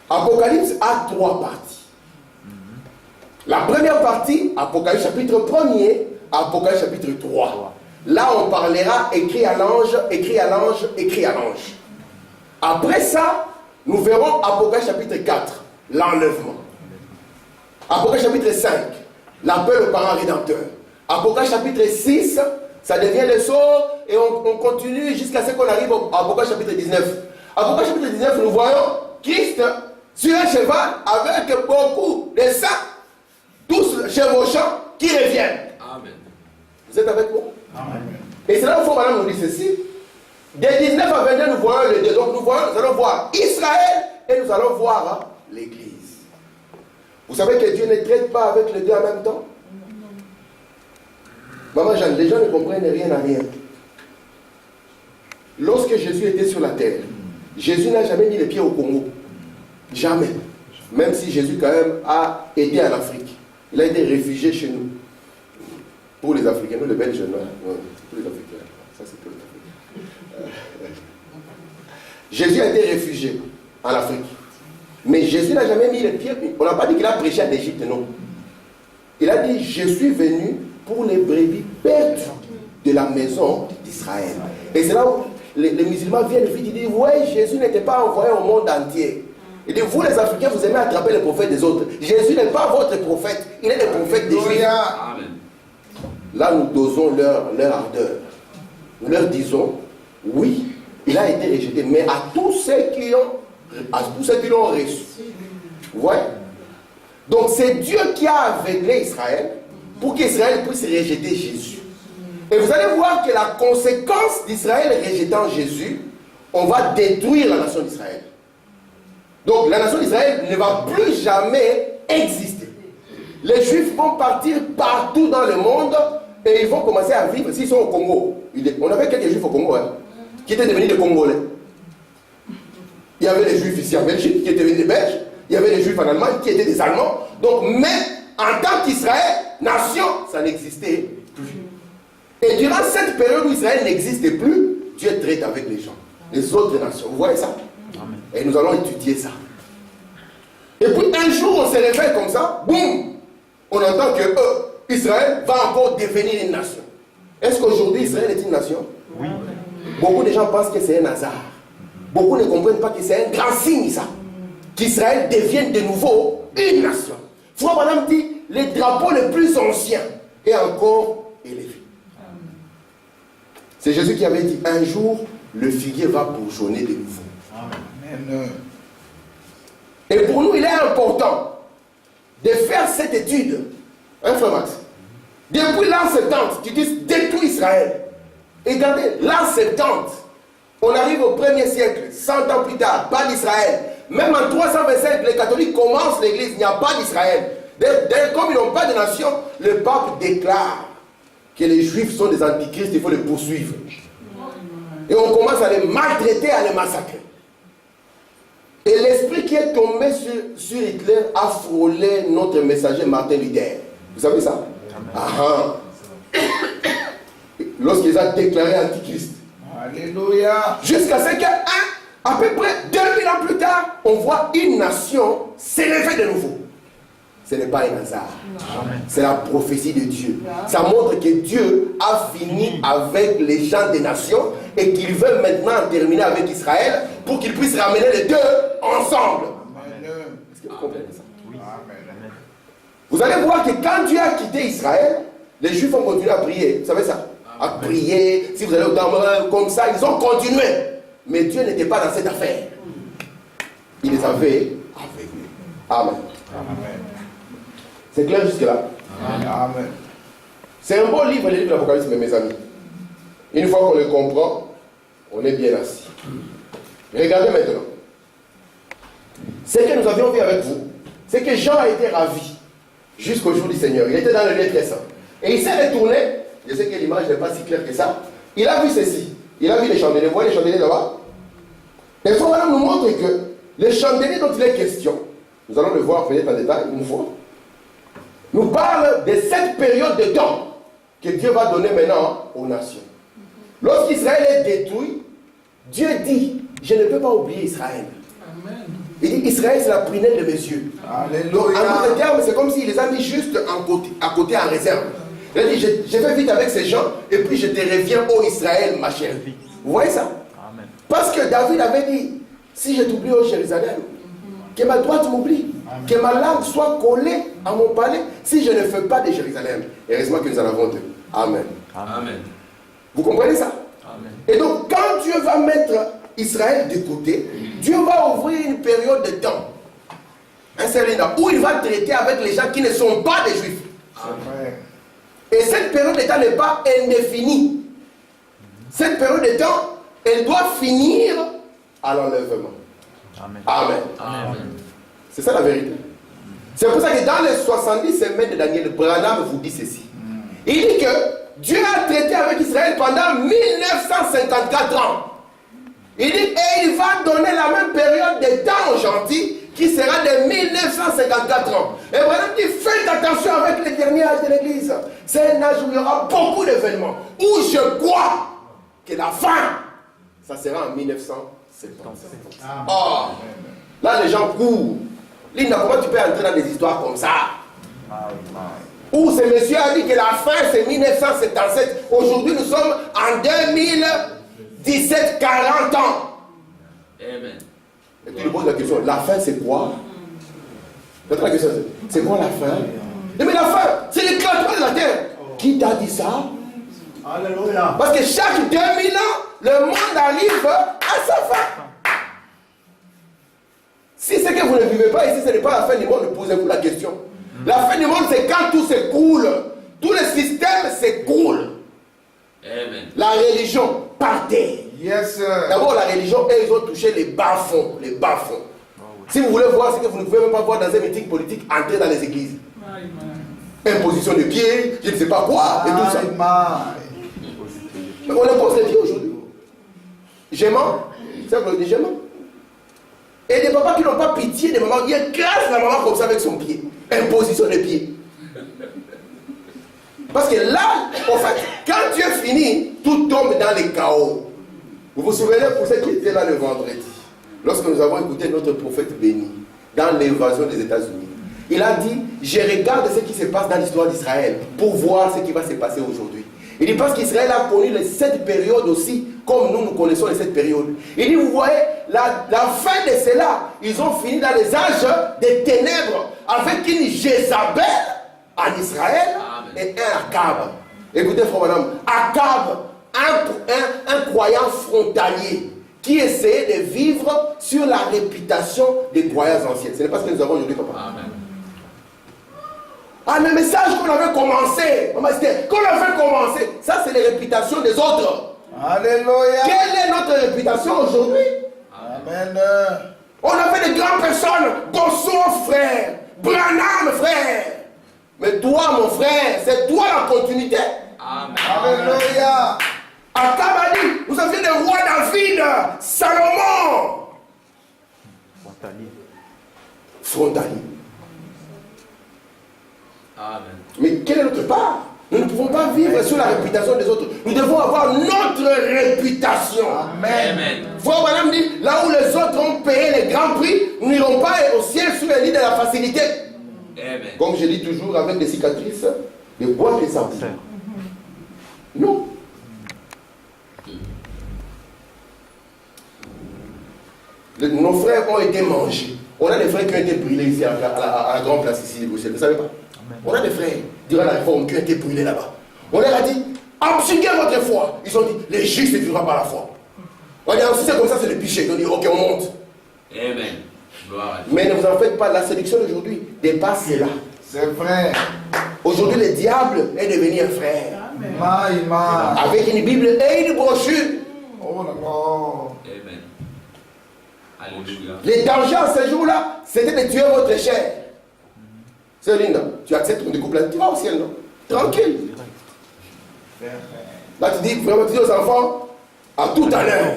Apocalypse a 3 parties. La première partie, Apocalypse chapitre 1er, Apocalypse chapitre 3. Là, on parlera écrit à l'ange, écrit à l'ange, écrit à l'ange. Après ça, nous verrons Apocalypse chapitre 4, l'enlèvement. Apocalypse chapitre 5, l'appel au parent rédempteur. Apocalypse chapitre 6, ça devient le sort et on continue jusqu'à ce qu'on arrive à Apocalypse chapitre 19. Apocalypse chapitre 19, nous voyons Christ sur un cheval avec beaucoup de saints, tous chevauchants qui reviennent. Amen. Vous êtes avec moi? Amen. Et c'est là où il faut maintenant nous dire ceci. De 19 à 22, nous voyons les deux. Donc nous allons voir Israël et nous allons voir l'Église. Vous savez que Dieu ne traite pas avec les deux en même temps? Maman Jeanne, les gens ne comprennent rien à rien. Lorsque Jésus était sur la terre, Jésus n'a jamais mis les pieds au Congo. Jamais. Même si Jésus quand même a été en Afrique. Il a été réfugié chez nous. Pour les Africains, nous les Belges, non. Pour les Africains. Ça c'est pour les Africains. Jésus a été réfugié en Afrique. Mais Jésus n'a jamais mis les pieds. On n'a pas dit qu'il a prêché en Égypte, non. Il a dit, je suis venu pour les brebis perdues de la maison d'Israël. Et c'est là où les musulmans viennent et disent, ouais, Jésus n'était pas envoyé au monde entier. Il dit, vous les Africains, vous aimez attraper les prophètes des autres. Jésus n'est pas votre prophète, il est le prophète des Juifs. Là, nous dosons leur ardeur. Nous leur disons, oui, il a été rejeté, mais à tous ceux qui l'ont reçu. Vous voyez? Donc c'est Dieu qui a aveuglé Israël pour qu'Israël puisse rejeter Jésus. Et vous allez voir que la conséquence d'Israël rejetant Jésus, on va détruire la nation d'Israël. Donc la nation d'Israël ne va plus jamais exister. Les Juifs vont partir partout dans le monde et ils vont commencer à vivre, s'ils sont au Congo. On avait quelques Juifs au Congo, hein, qui étaient devenus des Congolais. Il y avait des Juifs ici en Belgique qui étaient devenus des Belges. Il y avait des Juifs en Allemagne qui étaient des Allemands. Donc, mais en tant qu'Israël, nation, ça n'existait plus. Et durant cette période où Israël n'existait plus, Dieu traite avec les gens, les autres nations. Vous voyez ça? Amen. Et nous allons étudier ça. Et puis un jour, on se réveille comme ça, boum! on entend que Israël va encore devenir une nation. Est-ce qu'aujourd'hui Israël est une nation? Oui. Beaucoup de gens pensent que c'est un hasard. Beaucoup ne comprennent pas que c'est un grand signe, ça. Qu'Israël devienne de nouveau une nation. Frère Branham dit, le drapeau le plus ancien est encore élevé. C'est Jésus qui avait dit, un jour, le figuier va bourgeonner de nouveau. Amen. Et pour nous, il est important de faire cette étude. Hein, frère Max? Depuis l'an 70, tu dis, détruis Israël. Et regardez, l'an 70, on arrive au 1er siècle, 100 ans plus tard, pas d'Israël. Même en 325, les catholiques commencent l'église, il n'y a pas d'Israël. D'ailleurs, comme ils n'ont pas de nation, le pape déclare que les juifs sont des antichrists, il faut les poursuivre. Et on commence à les maltraiter, à les massacrer. Et l'esprit qui est tombé sur Hitler a frôlé notre messager Martin Luther. Vous savez ça? Lorsqu'il a déclaré antichrist. Alléluia. Jusqu'à ce que, à peu près 2000 ans plus tard, on voit une nation s'élever de nouveau. Ce n'est pas un hasard. C'est la prophétie de Dieu. Ça montre que Dieu a fini avec les gens des nations et qu'il veut maintenant terminer avec Israël pour qu'il puisse ramener les deux ensemble. Est-ce que vous comprenez ça? Oui. Amen. Vous allez voir que quand Dieu a quitté Israël, les Juifs ont continué à prier. Vous savez ça? À prier. Si vous allez au temple comme ça, ils ont continué. Mais Dieu n'était pas dans cette affaire. Il les avait aveuglés. Amen. Amen. C'est clair jusque-là? Amen. C'est un bon livre, le livre de l'Apocalypse, mes amis. Une fois qu'on le comprend, on est bien assis. Regardez maintenant. Ce que nous avions vu avec vous, c'est que Jean a été ravi jusqu'au jour du Seigneur. Il était dans le lieu très saint. Et il s'est retourné. Je sais que l'image n'est pas si claire que ça. Il a vu ceci. Il a vu les chandeliers. Vous voyez les chandeliers là-bas? Et son madame nous montre que les chandeliers dont il est question, nous allons le voir peut-être en détail une fois, nous parle de cette période de temps que Dieu va donner maintenant aux nations. Lorsqu'Israël est détruit, Dieu dit, je ne peux pas oublier Israël. Amen. Il dit, Israël c'est la prunelle de mes yeux. Alléluia. Donc, en d'autres termes, c'est comme s'il les a mis juste à côté en réserve. Il a dit, je vais vite avec ces gens, et puis je te reviens, ô Israël, ma chère. Vous voyez ça? Amen. Parce que David avait dit, si je t'oublie, ô Jérusalem, que ma droite m'oublie, que ma langue soit collée à mon palais, si je ne fais pas de Jérusalem. Heureusement que nous en avons deux. Amen. Amen. Vous comprenez ça? Amen. Et donc, quand Dieu va mettre Israël de côté, Dieu va ouvrir une période de temps, un certain temps, où il va traiter avec les gens qui ne sont pas des Juifs. Amen. Et cette période de temps n'est pas indéfinie. Cette période de temps, elle doit finir à l'enlèvement. Amen. Amen. Amen. C'est ça la vérité. C'est pour ça que dans les 70 semaines de Daniel, Branham vous dit ceci. Il dit que Dieu a traité avec Israël pendant 1954 ans. Il dit, et il va donner la même période de temps aux gentils qui sera de 1954 ans. Et Branham dit, faites attention avec les derniers âges de l'Église. C'est un âge où il y aura beaucoup d'événements. Où je crois que la fin, ça sera en 1970. Oh, là les gens courent. Linda, comment tu peux entrer dans des histoires comme ça? Où ce monsieur a dit que la fin c'est 1977. Aujourd'hui nous sommes en 2017, 40 ans. Amen. Et tu lui poses la question, la fin c'est quoi? La question c'est quoi la fin? Mais la fin, c'est l'éclatement de la terre. Qui t'a dit ça? Alléluia. Parce que chaque 2000 ans, le monde arrive à sa fin. Si c'est que vous ne vivez pas ici, ce n'est pas la fin du monde, posez-vous la question. La fin du monde, c'est quand tout s'écroule. Tout le système s'écroule. Amen. La religion, par terre. Yes, sir. D'abord, la religion, ils ont touché les bas-fonds. Les bas-fonds. Si vous voulez voir ce que vous ne pouvez même pas voir dans un meeting politique, entrez dans les églises. Imposition de pieds, je ne sais pas quoi, et tout ça. Mais on impose les pieds aujourd'hui. J'aimant, c'est ça qu'on dit j'aimant. Et des papas qui n'ont pas pitié des mamans, qui écrasent la maman comme ça avec son pied. Imposition de pied. Parce que là, en fait, quand Dieu finit, tout tombe dans les chaos. Vous vous souvenez pour ceux qui étaient là le vendredi, lorsque nous avons écouté notre prophète béni, dans l'invasion des États-Unis. Il a dit, je regarde ce qui se passe dans l'histoire d'Israël pour voir ce qui va se passer aujourd'hui. Il dit parce qu'Israël a connu les 7 périodes aussi, comme nous connaissons les 7 périodes. Il dit, vous voyez, la fin de cela, ils ont fini dans les âges des ténèbres avec une Jézabel en Israël. Amen. Et un Akab. Écoutez, frère madame, Akab, un croyant frontalier qui essayait de vivre sur la réputation des croyants anciens. Ce n'est pas ce que nous avons aujourd'hui, papa. Amen. Ah, le message qu'on avait commencé, ça c'est les réputations des autres. Alléluia. Quelle est notre réputation aujourd'hui? Amen. On a fait des grandes personnes, Bosson frère, Branham frère. Mais toi mon frère, c'est toi la continuité. Amen. Alléluia. Akab a dit, vous avez le roi David, Salomon. Frontalier. Amen. Mais quelle est notre part? Nous ne pouvons pas vivre sur la réputation des autres. Nous devons avoir notre réputation. Amen. Frère Madame dit, là où les autres ont payé les grands prix, nous n'irons pas au ciel sur les lits de la facilité. Amen. Comme je dis toujours avec des cicatrices, de bois et sang. Non. Nos frères ont été mangés. On a des frères qui ont été brûlés ici à la grande place ici de Bruxelles. Vous ne savez pas? On a des frères, durant la réforme, qui ont été brûlés là-bas. On leur a dit, abjuguez votre foi. Ils ont dit, les justes vivra par la foi. On dit, si c'est comme ça, c'est le péché. Ils ont dit, ok, on monte. Amen. Gloire à Dieu. Mais ne vous en faites pas, la séduction d'aujourd'hui dépasse cela. C'est vrai. Aujourd'hui, le diable est devenu un frère. Amen. Avec une Bible et une brochure. Oh là là. Amen. Alléluia. Les dangers en ce jour-là, c'était de tuer votre chair. C'est Linda, tu acceptes ton découple là, tu vas au ciel, non? Tranquille. Là, tu dis, vraiment, tu dis aux enfants, à tout à l'heure.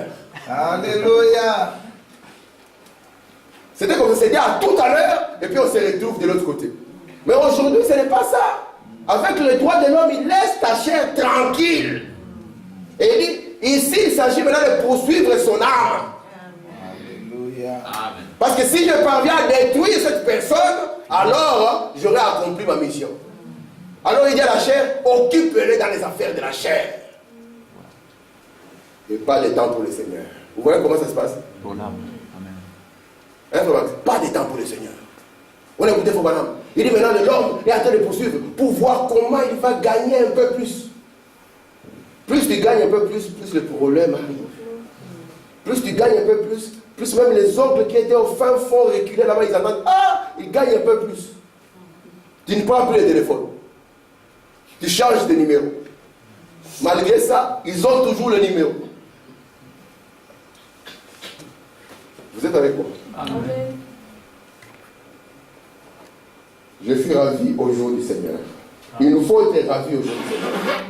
Alléluia. C'était comme ça, c'était à tout à l'heure, et puis on se retrouve de l'autre côté. Mais aujourd'hui, ce n'est pas ça. Avec le droit de l'homme, il laisse ta chair tranquille. Et il dit, ici, il s'agit maintenant de poursuivre son âme. Alléluia. Amen. Parce que si je parviens à détruire cette personne, alors j'aurai accompli ma mission. Alors il dit à la chair, occupe-les dans les affaires de la chair. Et pas de temps pour le Seigneur. Vous voyez comment ça se passe? Pour l'âme. Hein, pas de temps pour le Seigneur. On a écouté Fobanam. Il dit maintenant l'homme est en train de poursuivre pour voir comment il va gagner un peu plus. Plus tu gagnes un peu plus, plus le problème arrive. Plus tu gagnes un peu plus, plus même les oncles qui étaient au fin fond reculés là-bas, ils attendent, ah, ils gagnent un peu plus. Tu ne prends plus le téléphone. Tu changes de numéro. Malgré ça, ils ont toujours le numéro. Vous êtes avec moi? Amen. Je suis ravi au jour du Seigneur. Il nous faut être ravis au jour du Seigneur.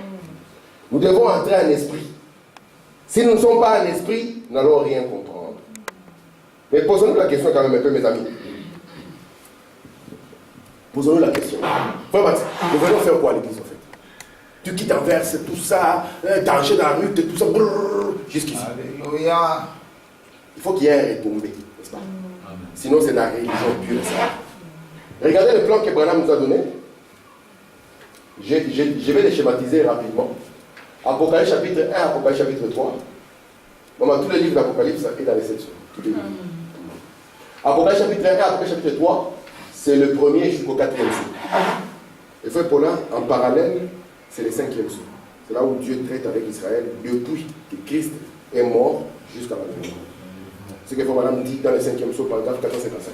Nous devons entrer en esprit. Si nous ne sommes pas en esprit, nous n'allons rien comprendre. Mais posons-nous la question quand même un peu, mes amis. Posons-nous la question. Frère Max, nous venons faire quoi à l'église en fait? Tu quittes Anvers, tout ça, danger dans la rue, tout ça, jusqu'ici. Alléluia. Il faut qu'il y ait un retombé, n'est-ce pas? Sinon, c'est la religion pure et simple. Regardez le plan que Branham nous a donné. Je vais les schématiser rapidement. Apocalypse chapitre 1, Apocalypse chapitre 3. Maman, tous les livres d'Apocalypse est dans les sections. Tous les livres. Apocalypse chapitre 1, Apocalypse chapitre 3, c'est le premier jusqu'au 4e sou. Et frère Paulin, en parallèle, c'est le 5e sou. C'est là où Dieu traite avec Israël depuis que Christ est mort jusqu'à maintenant. Ce que frère Madame dit dans le 5e sou, paragraphe 455.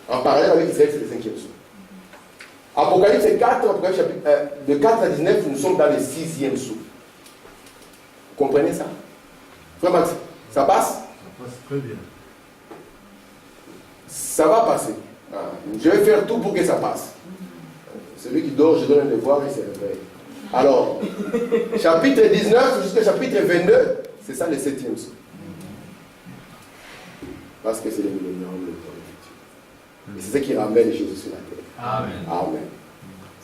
En parallèle avec Israël, c'est le 5e sou. Apocalypse 4, Apocalypse chapitre, de 4 à 19, nous sommes dans le 6e sou. Vous comprenez ça? Frère Max, ça passe? Ça passe très bien. Ça va passer. Ah, je vais faire tout pour que ça passe. Celui qui dort, je donne un devoir et il se réveille. Alors, chapitre 19 jusqu'au chapitre 22, c'est ça le 7e sou. Parce que c'est le millénium, le temps du futur. Et c'est ce qui ramène Jésus sur la terre. Amen. Amen.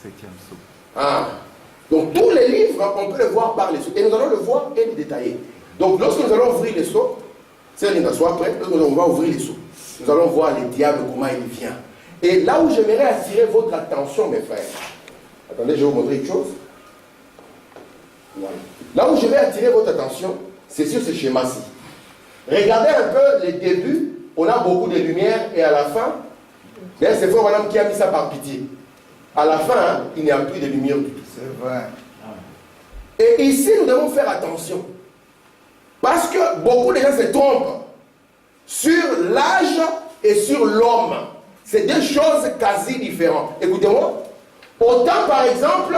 7e sou. Ah. Donc tous les livres, on peut les voir par les sceaux. Et nous allons le voir et le détailler. Donc lorsque nous allons ouvrir les sceaux, c'est Linda, sois prêt, on va ouvrir les sceaux. Nous allons voir le diable, comment il vient. Et là où j'aimerais attirer votre attention, mes frères, attendez, je vais vous montrer quelque chose. Voilà. Là où je vais attirer votre attention, c'est sur ce schéma-ci. Regardez un peu les débuts, on a beaucoup de lumière et à la fin, d'ailleurs c'est frère madame qui a mis ça par pitié. À la fin, hein, il n'y a plus de lumière du tout. C'est vrai. Et ici, nous devons faire attention. Parce que beaucoup de gens se trompent sur l'âge et sur l'homme. C'est deux choses quasi différentes. Écoutez-moi. Au temps, par exemple,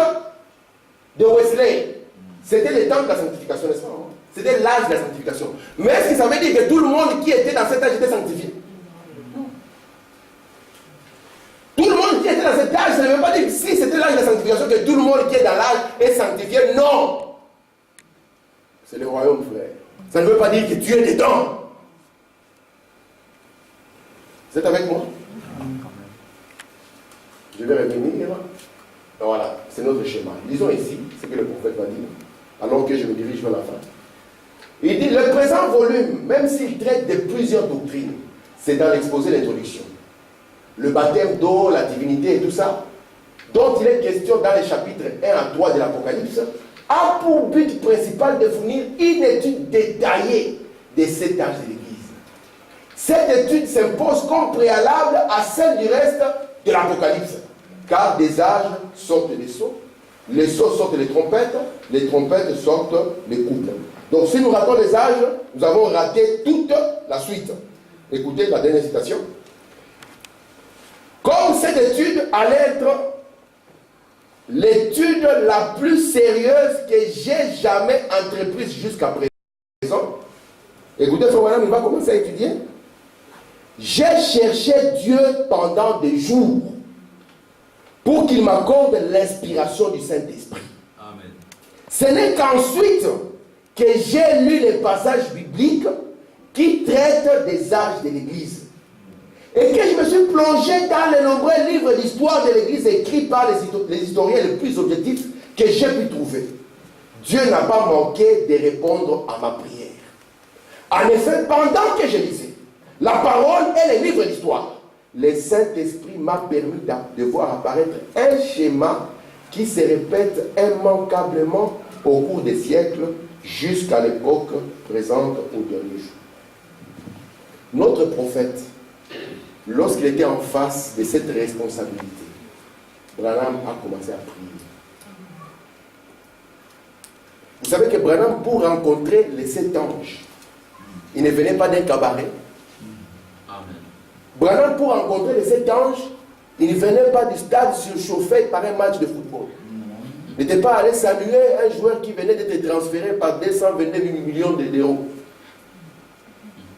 de Wesley, c'était le temps de la sanctification, n'est-ce pas? C'était l'âge de la sanctification. Mais est-ce que ça veut dire que tout le monde qui était dans cet âge était sanctifié? Tout le monde qui était dans cet âge, ça ne veut pas dire que si c'était l'âge de la sanctification, que tout le monde qui est dans l'âge est sanctifié. Non! C'est le royaume, frère. Ça ne veut pas dire que tu es dedans. Vous êtes avec moi? Je vais revenir. Voilà, c'est notre schéma. Lisons ici ce que le prophète va dire, alors que je me dirige vers la fin. Il dit, le présent volume, même s'il traite de plusieurs doctrines, c'est dans l'exposé d'introduction. Le baptême d'eau, la divinité et tout ça, dont il est question dans les chapitres 1 à 3 de l'Apocalypse, a pour but principal de fournir une étude détaillée de cet âge de l'Église. Cette étude s'impose comme préalable à celle du reste de l'Apocalypse, car des âges sortent les sceaux sortent les trompettes sortent les couples. Donc si nous ratons les âges, nous avons raté toute la suite. Écoutez la dernière citation. Comme cette étude allait être l'étude la plus sérieuse que j'ai jamais entreprise jusqu'à présent. Écoutez, frère madame, il va commencer à étudier. J'ai cherché Dieu pendant des jours pour qu'il m'accorde l'inspiration du Saint-Esprit. Amen. Ce n'est qu'ensuite que j'ai lu les passages bibliques qui traitent des âges de l'Église. Et que je me suis plongé dans les nombreux livres d'histoire de l'Église écrits par les historiens les plus objectifs que j'ai pu trouver. Dieu n'a pas manqué de répondre à ma prière. En effet, pendant que je lisais la parole et les livres d'histoire, le Saint-Esprit m'a permis de voir apparaître un schéma qui se répète immanquablement au cours des siècles jusqu'à l'époque présente au dernier jour. Notre prophète, lorsqu'il était en face de cette responsabilité, Branham a commencé à prier. Vous savez que Branham, pour rencontrer les 7 anges, il ne venait pas d'un cabaret. Amen. Branham, pour rencontrer les 7 anges, il ne venait pas du stade surchauffé par un match de football. Il n'était pas allé saluer un joueur qui venait d'être transféré par 229 millions d'euros.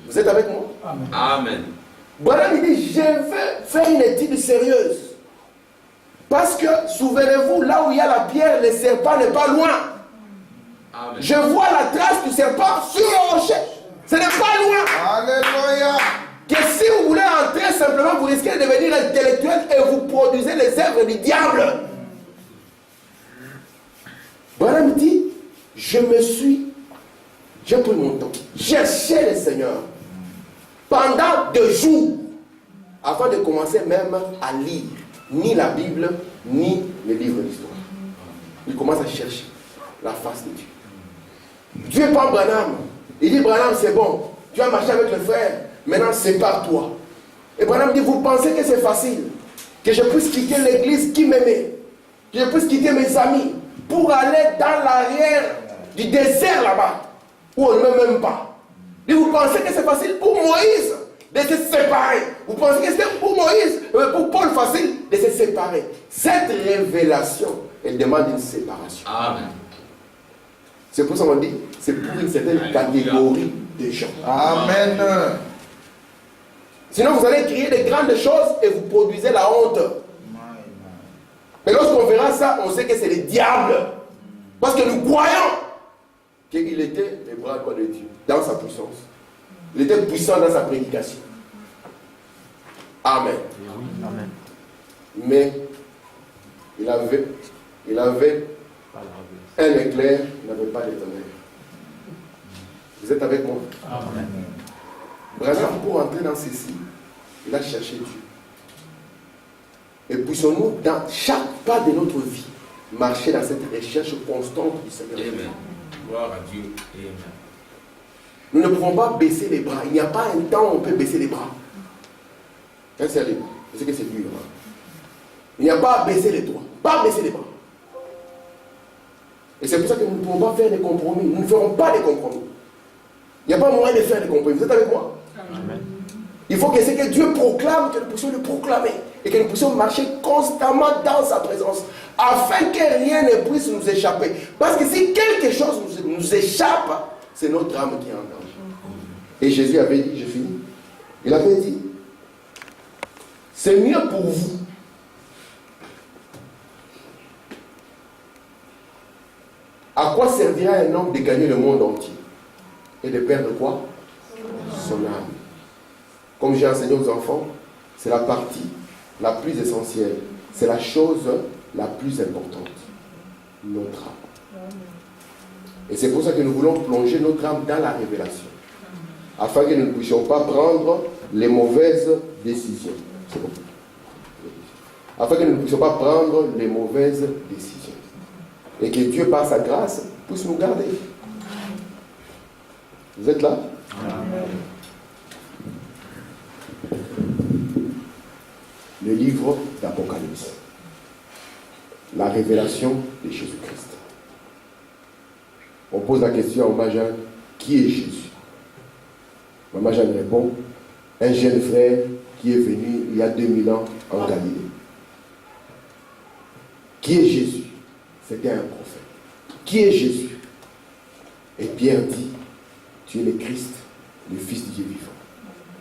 Vous êtes avec moi? Amen. Branham il dit, je veux faire une étude sérieuse. Parce que, souvenez-vous, là où il y a la pierre, le serpent n'est pas loin. Amen. Je vois la trace du serpent sur le rocher. Ce n'est pas loin. Alléluia. Que si vous voulez entrer simplement, vous risquez de devenir intellectuel et vous produisez les œuvres du diable. Branham dit, j'ai pris mon temps, cherché le Seigneur pendant 2 jours avant de commencer même à lire ni la Bible ni les livres d'histoire. Il commence à chercher la face de Dieu. Dieu prend Branham. Il dit, Branham, c'est bon, tu as marché avec le frère, maintenant sépare-toi. Et Branham dit, vous pensez que c'est facile, que je puisse quitter l'église qui m'aimait, que je puisse quitter mes amis pour aller dans l'arrière du désert là-bas, où on ne m'aime même pas. Et vous pensez que c'est facile pour Moïse de se séparer? Vous pensez que c'est pour Moïse, pour Paul facile de se séparer? Cette révélation, elle demande une séparation. Amen. C'est pour ça qu'on dit, c'est pour une certaine catégorie de gens. Amen. Sinon vous allez créer de grandes choses et vous produisez la honte. Mais lorsqu'on verra ça, on sait que c'est le diable. Parce que nous croyons qu'il était le bras droit de Dieu, dans sa puissance. Il était puissant dans sa prédication. Amen. Amen. Mais il avait un éclair, il n'avait pas d'éternel. Vous êtes avec moi? Amen. Branham, pour entrer dans ceci, il a cherché Dieu. Et puissions-nous, dans chaque pas de notre vie, marcher dans cette recherche constante du Seigneur. Amen. Gloire à Dieu. Amen. Nous ne pouvons pas baisser les bras. Il n'y a pas un temps où on peut baisser les bras. Quand c'est libre, je sais que c'est dur. Hein? Il n'y a pas à baisser les doigts. Pas baisser les bras. Et c'est pour ça que nous ne pouvons pas faire des compromis. Nous ne ferons pas des compromis. Il n'y a pas moyen de faire des compromis. Vous êtes avec moi? Amen. Il faut que ce que Dieu proclame, que nous puissions le proclamer. Et que nous puissions marcher constamment dans sa présence. Afin que rien ne puisse nous échapper. Parce que si quelque chose nous échappe, c'est notre âme qui est en danger. Et Jésus avait dit, je finis. Il avait dit, c'est mieux pour vous à quoi servira un homme de gagner le monde entier et de perdre quoi? Son âme. Comme j'ai enseigné aux enfants, c'est la partie la plus essentielle. C'est la chose la plus importante. Notre âme. Et c'est pour ça que nous voulons plonger notre âme dans la révélation. Afin que nous ne puissions pas prendre les mauvaises décisions. C'est bon. Afin que nous ne puissions pas prendre les mauvaises décisions. Et que Dieu, par sa grâce, puisse nous garder. Vous êtes là? Amen. Le livre d'Apocalypse. La révélation de Jésus-Christ. On pose la question à Maman Jeanne, qui est Jésus? Maman Jeanne répond, un jeune frère qui est venu il y a 2000 ans en Galilée. Qui est Jésus? C'était un prophète. Qui est Jésus? Et Pierre dit, tu es le Christ, le Fils du Dieu vivant.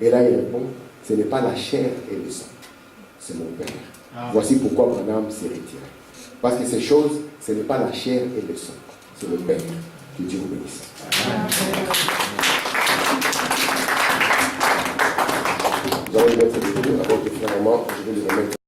Et là il répond, ce n'est pas la chair et le sang, c'est mon Père. Voici pourquoi Branham s'est retiré. Parce que ces choses, ce n'est pas la chair et le sang, c'est le Père. Que Dieu vous bénisse. Vous allez mettre des choses à votre frère, je vais les remettre.